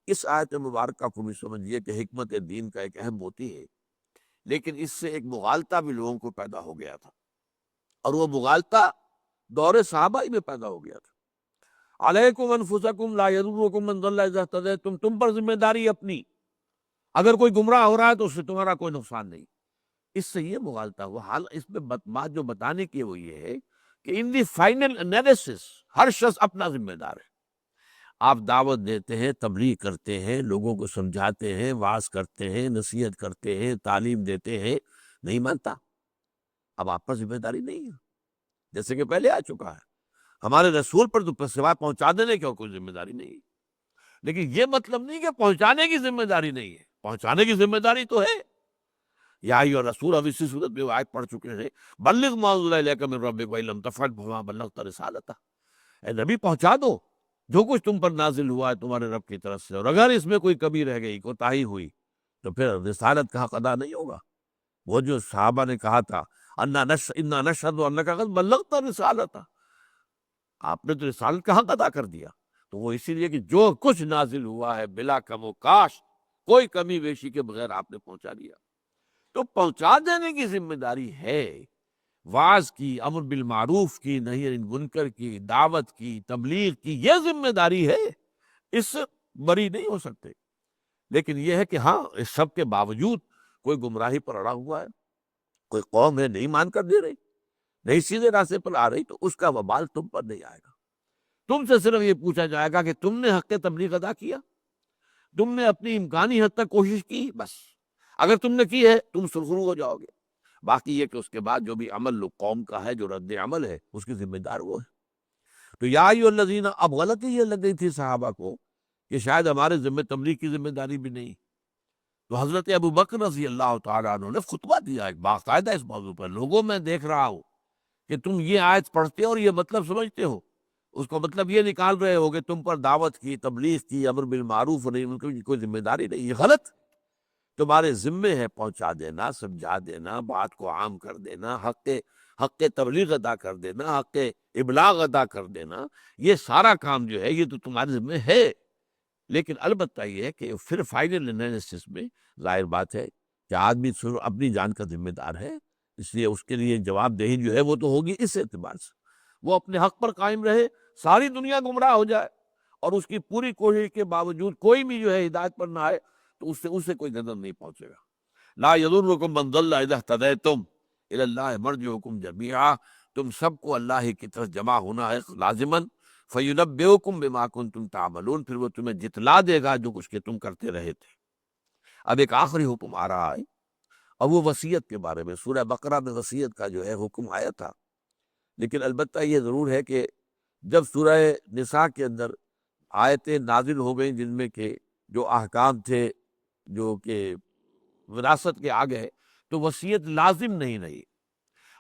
اس آیت مبارکہ کو بھی سمجھیے کہ حکمت دین کا ایک اہم موتی ہے، لیکن اس سے ایک مغالطہ بھی لوگوں کو پیدا ہو گیا تھا، اور وہ مغالطہ دور صحابہ ہی میں پیدا ہو گیا تھا۔ علیکم انفسکم لا یضرکم من ضل اذا اہتدیتم، تم پر ذمہ داری اپنی، اگر کوئی گمراہ ہو رہا ہے تو اس سے تمہارا کوئی نقصان نہیں۔ اس سے یہ مغالطہ ہوا۔ حال اس میں بات جو بتانے کی وہ یہ ہے کہ ان دی فائنل انالیسس ہر شخص اپنا ذمہ دار ہے۔ آپ دعوت دیتے ہیں، تبلیغ کرتے ہیں، لوگوں کو سمجھاتے ہیں، وعظ کرتے ہیں، نصیحت کرتے ہیں، تعلیم دیتے ہیں، نہیں مانتا، اب آپ پر ذمہ داری نہیں ہے، جیسے کہ پہلے آ چکا ہے۔ ہمارے رسول پر تو سوائے پہنچا دینے کی کوئی ذمہ داری نہیں ہے، لیکن یہ مطلب نہیں کہ پہنچانے کی ذمہ داری نہیں ہے، پہنچانے کی ذمہ داری تو ہے۔ یا ایھا الرسول، اب اسی صورت میں وہ آیت پڑھ چکے ہیں، بلغ ما انزل الیک من ربک وان لم تفعل فما بلغت رسالتہ، اے نبی پہنچا دو جو کچھ تم پر نازل ہوا ہے تمہارے رب کی طرف سے، اور اگر اس میں کوئی کمی رہ گئی، کوتاہی ہوئی، تو پھر رسالت کا حق ادا نہیں ہوگا۔ وہ جو صحابہ نے کہا تھا انا نشہد انک قد بلغت رسالتہ، آپ نے تو رسالت کا حق ادا کر دیا، تو وہ اسی لیے کہ جو کچھ نازل ہوا ہے بلا کم و کاش، کوئی کمی بیشی کے بغیر آپ نے پہنچا دیا۔ تو پہنچا دینے کی ذمہ داری ہے، وعظ کی، امر بالمعروف کی، نہی عن المنکر کی، دعوت کی، تبلیغ کی، یہ ذمہ داری ہے، اس سے بری نہیں ہو سکتے۔ لیکن یہ ہے کہ ہاں اس سب کے باوجود کوئی گمراہی پر اڑا ہوا ہے، کوئی قوم ہے نہیں مان کر دے رہی، نہیں سیدھے راستے پر آ رہی، تو اس کا وبال تم پر نہیں آئے گا۔ تم سے صرف یہ پوچھا جائے گا کہ تم نے حق تبلیغ ادا کیا، تم نے اپنی امکانی حد تک کوشش کی، بس اگر تم نے کی ہے تم سرخرو ہو جاؤ گے۔ باقی یہ کہ اس کے بعد جو بھی عمل قوم کا ہے، جو رد عمل ہے، اس کی ذمہ دار وہ ہے۔ تو یا ایھا الذین، اب غلطی یہ لگ گئی تھی صحابہ کو کہ شاید ہمارے ذمہ تبلیغ کی ذمہ داری بھی نہیں، تو حضرت ابو بکر رضی اللہ تعالیٰ عنہ نے خطبہ دیا ایک باقاعدہ اس موضوع پر، لوگوں میں دیکھ رہا ہوں کہ تم یہ آیت پڑھتے ہو اور یہ مطلب سمجھتے ہو، اس کو مطلب یہ نکال رہے ہو کہ تم پر دعوت کی، تبلیغ کی، امر بالمعروف نہیں، ان کی کوئی ذمہ داری نہیں۔ یہ غلط، تمہارے ذمے ہے پہنچا دینا، سمجھا دینا، بات کو عام کر دینا، حق تبلیغ ادا کر دینا، حق ابلاغ ادا کر دینا، یہ سارا کام جو ہے یہ تو تمہارے ذمے ہے۔ لیکن البتہ یہ ہے کہ پھر فائنل انالیسس میں ظاہر بات ہے کہ آدمی اپنی جان کا ذمہ دار ہے، اس لیے اس کے لیے جواب دہی جو ہے وہ تو ہوگی اس اعتبار سے، وہ اپنے حق پر قائم رہے، ساری دنیا گمراہ ہو جائے اور اس کی پوری کوشش کے باوجود کوئی بھی جو ہے ہدایت پر نہ آئے، تو اس سے کوئی نظر نہیں پہنچے گا۔ لا یضرکم من ضل اذا اہتدیتم الی اللہ مرجعکم جمیعا، تم سب کو اللہ ہی کی طرف جمع ہونا ہے لازماً، فینبئکم بما کنتم تعملون، پھر وہ تمہیں جتلا دے گا جو کچھ کہ تم کرتے رہے تھے۔ اب ایک آخری حکم آ رہا ہے، اور وہ وصیت کے بارے میں۔ سورہ بقرہ میں وصیت کا جو ہے حکم آیا تھا، لیکن البتہ یہ ضرور ہے کہ جب سورہ نساء کے اندر آیتیں نازل ہو گئیں جن میں کہ جو احکام تھے جو کہ وراثت کے آگے، تو وصیت لازم نہیں رہی۔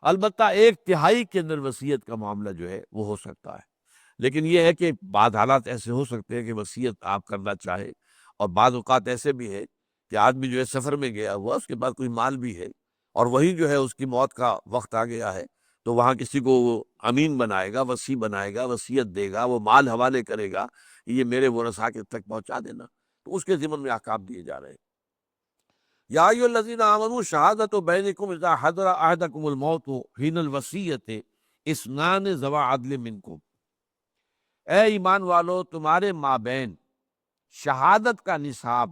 البتہ ایک تہائی کے اندر وصیت کا معاملہ جو ہے وہ ہو سکتا ہے، لیکن یہ ہے کہ بعض حالات ایسے ہو سکتے ہیں کہ وصیت آپ کرنا چاہے اور بعض اوقات ایسے بھی ہے کہ آدمی جو ہے سفر میں گیا ہوا، اس کے پاس کوئی مال بھی ہے، اور وہی جو ہے اس کی موت کا وقت آ گیا ہے، تو وہاں کسی کو وہ امین بنائے گا، وصی بنائے گا، وصیت دے گا، وہ مال حوالے کرے گا، یہ میرے ورثاء کے تک پہنچا دینا، تو اس کے ذمن میں احکام دیے جا رہے ہیں۔ یا ایھا الذین آمنوا شہادۃ بینکم اذا حضر احدکم الموت حین الوصیۃ اثنان ذوی عدل منکم، اے ایمان والو، تمہارے مابین شہادت کا نصاب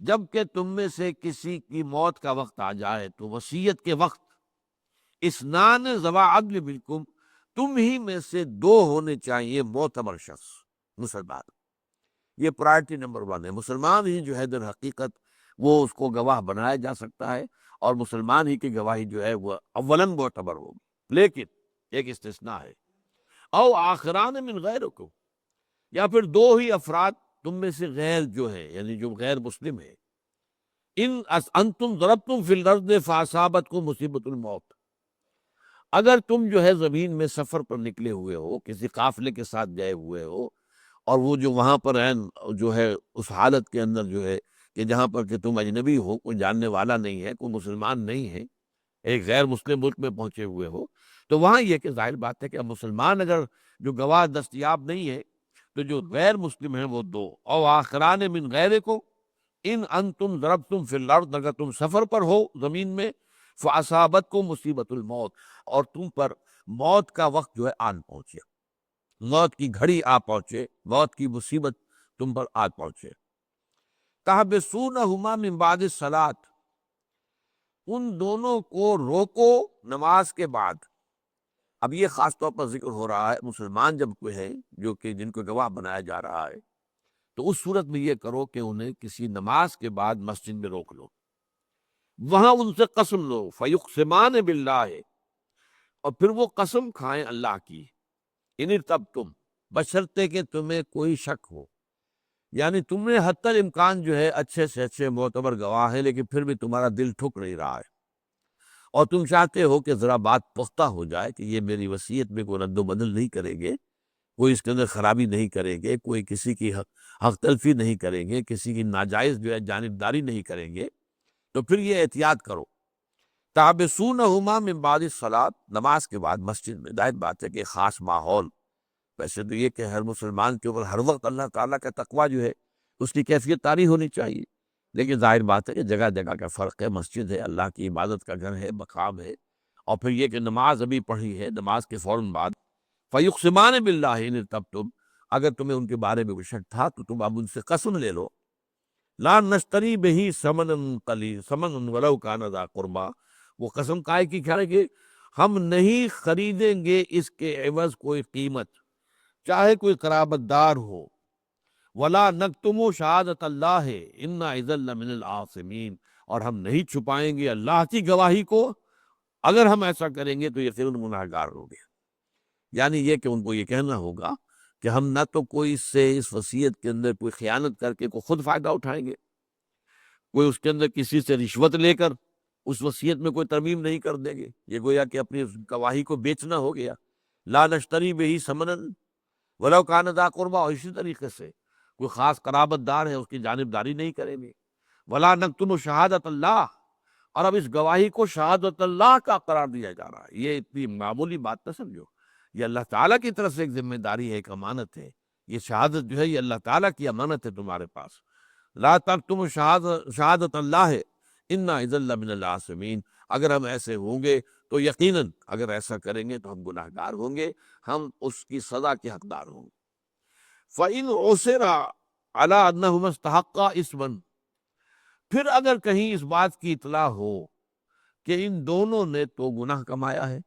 جب کہ تم میں سے کسی کی موت کا وقت آ جائے تو وصیت کے وقت اثنان ذوی عدل منکم، تم ہی میں سے دو ہونے چاہیے معتبر شخص مسلمان۔ یہ پرائرٹی نمبر 1 ہے، مسلمان ہی جو ہے در حقیقت وہ اس کو گواہ بنایا جا سکتا ہے، اور مسلمان ہی کی گواہی جو ہے وہ اولاً معتبر ہوگی۔ لیکن ایک استثناء ہے، او آخران من غیرکم، یا پھر دو ہی افراد تم میں سے غیر جو ہے، یعنی جو غیر مسلم ہے، انتم ضربتم فی الارض فاصابتکم مصیبۃ الموت، اگر تم جو ہے زمین میں سفر پر نکلے ہوئے ہو، کسی قافلے کے ساتھ گئے ہوئے ہو، اور وہ جو وہاں پر ہیں جو ہے اس حالت کے اندر جو ہے کہ جہاں پر کہ تم اجنبی ہو، کوئی جاننے والا نہیں ہے، کوئی مسلمان نہیں ہے، ایک غیر مسلم ملک میں پہنچے ہوئے ہو، تو وہاں یہ کہ ظاہر بات ہے کہ اب مسلمان اگر جو گواہ دستیاب نہیں ہے، تو جو غیر مسلم ہیں وہ دو، او آخران من غیرکم ان انتم ضربتم فی الارض، اگر تم سفر پر ہو زمین میں، فاصابتکم مصیبت الموت، اور تم پر موت کا وقت جو ہے آن پہنچے، موت کی گھڑی آ پہنچے، موت کی مصیبت تم پر آ پہنچے، تحبسونہما من بعد الصلاۃ، ان دونوں کو روکو نماز کے بعد۔ اب یہ خاص طور پر ذکر ہو رہا ہے مسلمان جب کوئی ہے جو کہ جن کو گواہ بنایا جا رہا ہے، تو اس صورت میں یہ کرو کہ انہیں کسی نماز کے بعد مسجد میں روک لو، وہاں ان سے قسم لو، فیقسمان باللہ، اور پھر وہ قسم کھائیں اللہ کی، ان ارتبتم، بشرطے کہ تمہیں کوئی شک ہو، یعنی تم نے حتی الامکان جو ہے اچھے سے اچھے معتبر گواہ ہیں، لیکن پھر بھی تمہارا دل ٹھک نہیں رہا ہے، اور تم چاہتے ہو کہ ذرا بات پختہ ہو جائے کہ یہ میری وصیت میں کوئی رد و بدل نہیں کریں گے، کوئی اس کے اندر خرابی نہیں کریں گے، کوئی کسی کی حق تلفی نہیں کریں گے، کسی کی ناجائز جو ہے جانبداری نہیں کریں گے، تو پھر یہ احتیاط کرو، تحبسونہما من بعد الصلاۃ، نماز کے بعد مسجد میں۔ ظاہر بات ہے کہ خاص ماحول، ویسے تو یہ کہ ہر مسلمان کے اوپر ہر وقت اللہ تعالیٰ کا تقویٰ جو ہے اس کی کیفیت طاری ہونی چاہیے، لیکن ظاہر بات ہے کہ جگہ جگہ کا فرق ہے، مسجد ہے، اللہ کی عبادت کا گھر ہے، مقام ہے، اور پھر یہ کہ نماز ابھی پڑھی ہے، نماز کے فوراً بعد فیقسمان باللہ ان ارتبتم، اگر تمہیں ان کے بارے میں کوئی شک تھا تو تم اب ان سے قسم لے لو، لا نشتری بہ ثمنا قلیل ثمنا ولو کان ذا قربا، وہ قسم کائے کی کیا ہے کہ ہم نہیں خریدیں گے اس کے عوض کوئی قیمت، چاہے کوئی قرابت دار ہو، ولا نکتم شہادت اللہ انا اذا لمن العاصمین، اور ہم نہیں چھپائیں گے اللہ کی گواہی کو، اگر ہم ایسا کریں گے تو یقیناً گنہگار ہوں گے۔ یعنی یہ کہ ان کو یہ کہنا ہوگا کہ ہم نہ تو کوئی اس سے اس وصیت کے اندر کوئی خیانت کر کے کوئی خود فائدہ اٹھائیں گے، کوئی اس کے اندر کسی سے رشوت لے کر اس وصیت میں کوئی ترمیم نہیں کر دیں گے، یہ گویا کہ اپنی اس گواہی کو بیچنا ہو گیا، لا نشتری بہ ثمنا ولو کان ذا قربا، اور اسی طریقے سے کوئی خاص قرابت دار ہے اس کی جانبداری نہیں کریں گے، ولا نکتم شہادت اللہ، اور اب اس گواہی کو شہادت اللہ کا قرار دیا جا رہا ہے، یہ اتنی معمولی بات نہ سمجھو، یہ اللہ تعالیٰ کی طرف سے ایک ذمہ داری ہے، ایک امانت ہے، یہ شہادت جو ہے یہ اللہ تعالیٰ کی امانت ہے تمہارے پاس، لا تکتم شہادت اللہ انا اذا لمن العاصمین، اگر ہم ایسے ہوں گے تو یقیناً اگر ایسا کریں گے تو ہم گناہ گار ہوں گے، ہم اس کی سزا کے حقدار ہوں گے۔ فَإِنْ عُثِرَ عَلَىٰ أَنَّهُمَا اسْتَحَقَّا إِثْمًا، پھر اگر کہیں اس بات کی اطلاع ہو کہ ان دونوں نے تو گناہ کمایا ہے،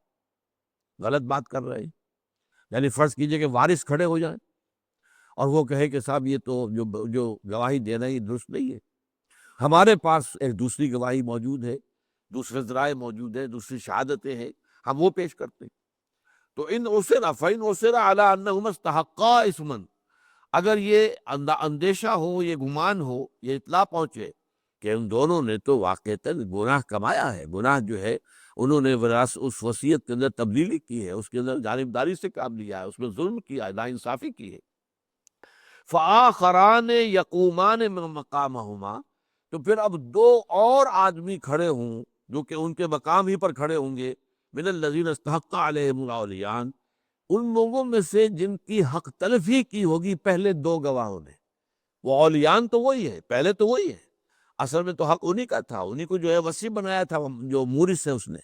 غلط بات کر رہے ہیں، یعنی فرض کیجئے کہ وارث کھڑے ہو جائیں اور وہ کہے کہ صاحب یہ تو جو گواہی دے رہے ہیں یہ درست نہیں ہے، ہمارے پاس ایک دوسری گواہی موجود ہے، دوسرے ذرائع موجود ہیں، دوسری شہادتیں ہیں، ہم وہ پیش کرتے ہیں۔ تو ان عُثِرَ فَإِنْ عُثِرَ عَلَىٰ أَنَّهُمَا اسْتَحَقَّا إِثْمًا، اگر یہ اندیشہ ہو، یہ گمان ہو، یہ اطلاع پہنچے کہ ان دونوں نے تو واقعتاً گناہ کمایا ہے، گناہ جو ہے انہوں نے اس وصیت کے اندر تبدیلی کی ہے، اس کے اندر جانبداری سے کام لیا ہے، اس میں ظلم کیا ہے، ناانصافی کی ہے، فآخران یقومان من مقامہما، تو پھر اب دو اور آدمی کھڑے ہوں جو کہ ان کے مقام ہی پر کھڑے ہوں گے، من الذین استحق علیہم الاولیان، ان لوگوں میں سے جن کی حق تلفی کی ہوگی پہلے دو گواہوں نے۔ وہ اولیان تو وہی ہے، پہلے تو وہی ہے، اصل میں تو حق انہی کا تھا، انہی کو جو ہے وصی بنایا تھا جو مورث ہے اس نے،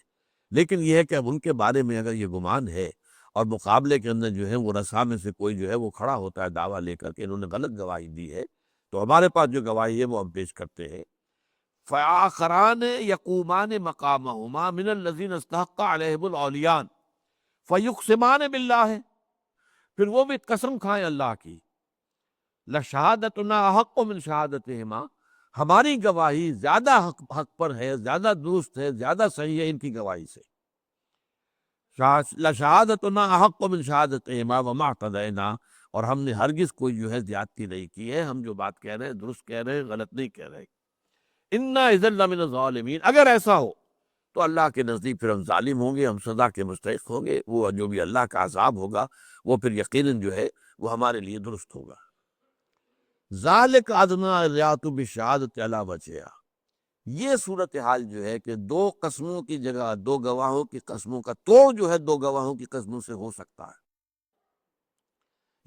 لیکن یہ ہے کہ اب ان کے بارے میں اگر یہ گمان ہے اور مقابلے کے اندر جو ہے وہ رسا میں سے کوئی جو ہے وہ کھڑا ہوتا ہے دعویٰ لے کر کے انہوں نے غلط گواہی دی ہے، تو ہمارے پاس جو گواہی ہے وہ ہم پیش کرتے ہیں۔ فآخران یقومان مقامہما من الذین استحق علیہم الاولیان فیقسمان باللہ، پھر وہ بھی قسم کھائیں اللہ کی، لشہادتنا احق من شہادتہما، ہماری گواہی زیادہ حق پر ہے، زیادہ درست ہے، زیادہ صحیح ہے ان کی گواہی سے۔ لشہادتنا احق من شہادتہما وما اعتدینا، اور ہم نے ہرگز کوئی جو ہے زیادتی نہیں کی ہے، ہم جو بات کہہ رہے ہیں درست کہہ رہے ہیں، غلط نہیں کہہ رہے۔ انا اذا لمن الظالمین، اگر ایسا ہو تو اللہ کے نزدیک پھر ہم ظالم ہوں گے، ہم سزا کے مستحق ہوں گے، وہ جو بھی اللہ کا عذاب ہوگا وہ پھر یقیناً جو ہے وہ ہمارے لیے درست ہوگا۔ ذالک ادنیٰ الیات بشہادۃ علی وجہہا، یہ صورتحال جو ہے کہ دو قسموں کی جگہ دو گواہوں کی قسموں کا توڑ جو ہے دو گواہوں کی قسموں سے ہو سکتا ہے۔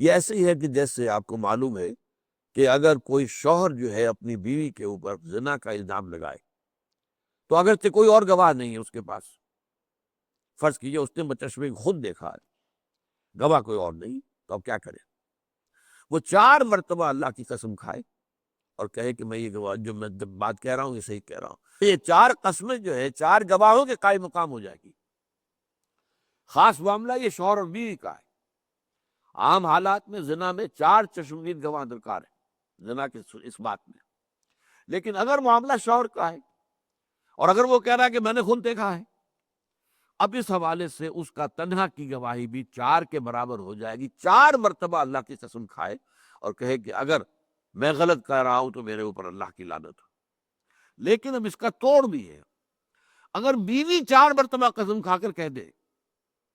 یہ ایسے ہی ہے کہ جیسے آپ کو معلوم ہے کہ اگر کوئی شوہر جو ہے اپنی بیوی کے اوپر زنا کا الزام لگائے تو اگرچہ کوئی اور گواہ نہیں ہے اس کے پاس، فرض کیجئے اس نے بچشمے خود دیکھا ہے، گواہ کوئی اور نہیں، تو اب کیا کرے؟ وہ 4 مرتبہ اللہ کی قسم کھائے اور کہے کہ میں یہ گواہ جو میں بات کہہ رہا ہوں یہ صحیح کہہ رہا ہوں۔ یہ 4 قسمیں جو ہے 4 گواہوں کے قائم مقام ہو جائے گی۔ خاص معاملہ یہ شوہر اور بیوی کا ہے۔ عام حالات میں زنا میں 4 چشمدید گواہ درکار ہے زنا کے اس بات میں، لیکن اگر معاملہ شوہر کا ہے اور اگر وہ کہہ رہا ہے کہ میں نے خود دیکھا ہے، اب اس حوالے سے اس کا تنہا کی گواہی بھی 4 کے برابر ہو جائے گی۔ 4 مرتبہ اللہ کی قسم کھائے اور کہے کہ اگر میں غلط کہہ رہا ہوں تو میرے اوپر اللہ کی لعنت ہو۔ لیکن اب اس کا توڑ بھی ہے، اگر بیوی 4 مرتبہ قسم کھا کر کہہ دے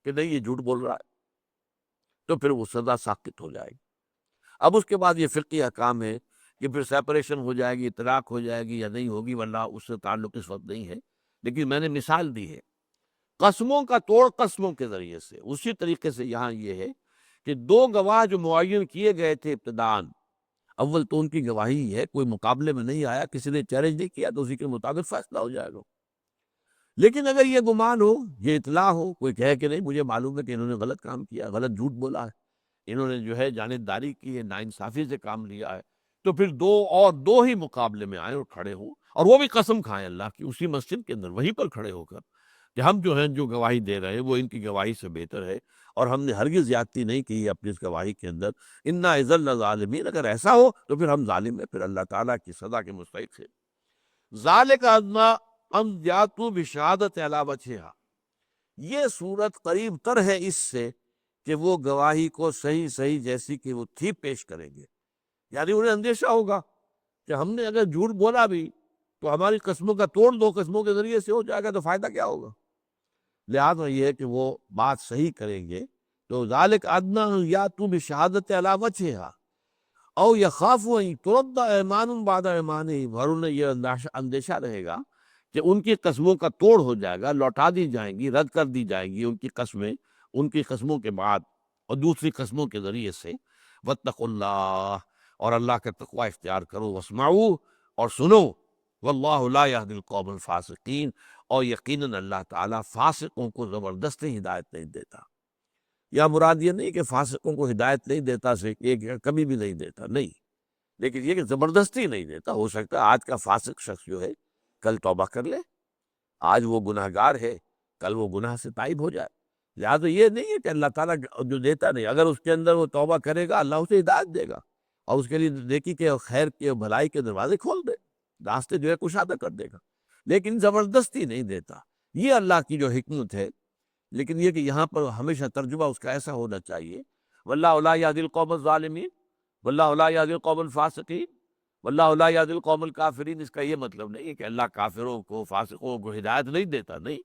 کہ نہیں یہ جھوٹ بول رہا ہے تو پھر وہ سزا ساقط ہو جائے گی۔ اب اس کے بعد یہ فقہی احکام ہے کہ پھر سیپریشن ہو جائے گی، طلاق ہو جائے گی یا نہیں ہوگی، واللہ اس سے تعلق اس وقت نہیں ہے، لیکن میں نے مثال دی ہے قسموں کا توڑ قسموں کے ذریعے سے۔ اسی طریقے سے یہاں یہ ہے کہ 2 گواہ جو معین کیے گئے تھے ابتداءً، اول تو ان کی گواہی ہی ہے، کوئی مقابلے میں نہیں آیا، کسی نے چیلنج نہیں کیا تو اسی کے مطابق فیصلہ ہو جائے گا۔ لیکن اگر یہ گمان ہو، یہ اطلاع ہو، کوئی کہے کہ نہیں مجھے معلوم ہے کہ انہوں نے غلط کام کیا، غلط جھوٹ بولا ہے، انہوں نے جو ہے جانبداری کی ہے، ناانصافی سے کام لیا ہے، تو پھر 2 ہی مقابلے میں آئیں اور کھڑے ہوں، اور وہ بھی قسم کھائیں اللہ کی اسی مسجد کے اندر وہیں پر کھڑے ہو کر کہ ہم جو ہیں جو گواہی دے رہے ہیں وہ ان کی گواہی سے بہتر ہے اور ہم نے ہرگز زیادتی نہیں کی اپنی اس گواہی کے اندر۔ انا اذا لظالمین، اگر ایسا ہو تو پھر ہم ظالم ہیں، پھر اللہ تعالیٰ کی سزا کے مستحق ہے۔ ذالک ادنیٰ ان یاتوا بشہادۃ علی وجہہا، یہ صورت قریب تر ہے اس سے کہ وہ گواہی کو صحیح جیسی کہ وہ تھی پیش کریں گے، یعنی انہیں اندیشہ ہوگا کہ ہم نے اگر جھوٹ بولا بھی تو ہماری قسموں کا توڑ 2 قسموں کے ذریعے سے ہو جائے گا تو فائدہ کیا ہوگا، لہٰذا یہ ہے کہ وہ بات صحیح کریں گے۔ تو ذالک ادنیٰ ان یاتوا بشہادۃ علی وجہہا او یخافوا ان ترد ایمان بعد ایمانہم، اور انہیں یہ اندیشہ رہے گا کہ ان کی قسموں کا توڑ ہو جائے گا، لوٹا دی جائیں گی، رد کر دی جائیں گی ان کی قسمیں ان کی قسموں کے بعد اور دوسری قسموں کے ذریعے سے۔ واتقوا اللہ، اور اللہ کا تقوی اختیار کرو، واسمعوا، اور سنو، واللہ لا یہدی القوم الفاسقین، اور یقیناً اللہ تعالیٰ فاسقوں کو زبردستی ہدایت نہیں دیتا۔ یا مراد یہ نہیں کہ فاسقوں کو ہدایت نہیں دیتا سے ایک کبھی بھی نہیں دیتا، نہیں، لیکن یہ کہ زبردستی نہیں دیتا۔ ہو سکتا ہے آج کا فاسق شخص جو ہے کل توبہ کر لے، آج وہ گناہ گار ہے کل وہ گناہ سے تائب ہو جائے، لہٰذا یہ نہیں ہے کہ اللہ تعالیٰ جو دیتا نہیں، اگر اس کے اندر وہ توبہ کرے گا اللہ اسے ہدایت دے گا اور اس کے لیے نیکی کے اور خیر کے اور بھلائی کے دروازے کھول دے، راستے جو ہے کشادہ کر دے گا، لیکن زبردستی نہیں دیتا۔ یہ اللہ کی جو حکمت ہے، لیکن یہ کہ یہاں پر ہمیشہ ترجمہ اس کا ایسا ہونا چاہیے، واللہ لا یہدی القوم الظالمین، واللہ لا یہدی القوم الفاسقین، واللہ لا یہدی القوم الکافرین۔ اس کا یہ مطلب نہیں ہے کہ اللہ کافروں کو فاسقوں کو ہدایت نہیں دیتا، نہیں،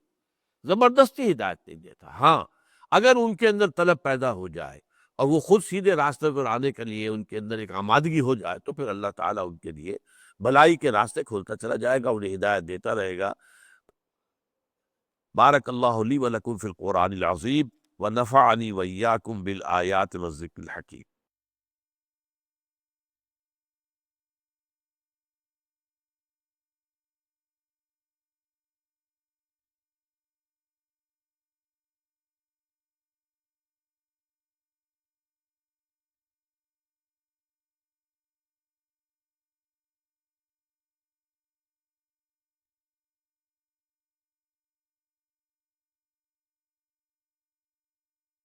زبردستی ہدایت نہیں دیتا۔ ہاں اگر ان کے اندر طلب پیدا ہو جائے اور وہ خود سیدھے راستے پر آنے کے لیے ان کے اندر ایک آمادگی ہو جائے تو پھر اللہ تعالیٰ ان کے لیے بھلائی کے راستے کھولتا چلا جائے گا، انہیں ہدایت دیتا رہے گا۔ بارک اللہ لی و لکم فی القرآن العظیم ونفعنی وإیاکم بالآیات والذکر الحکیم۔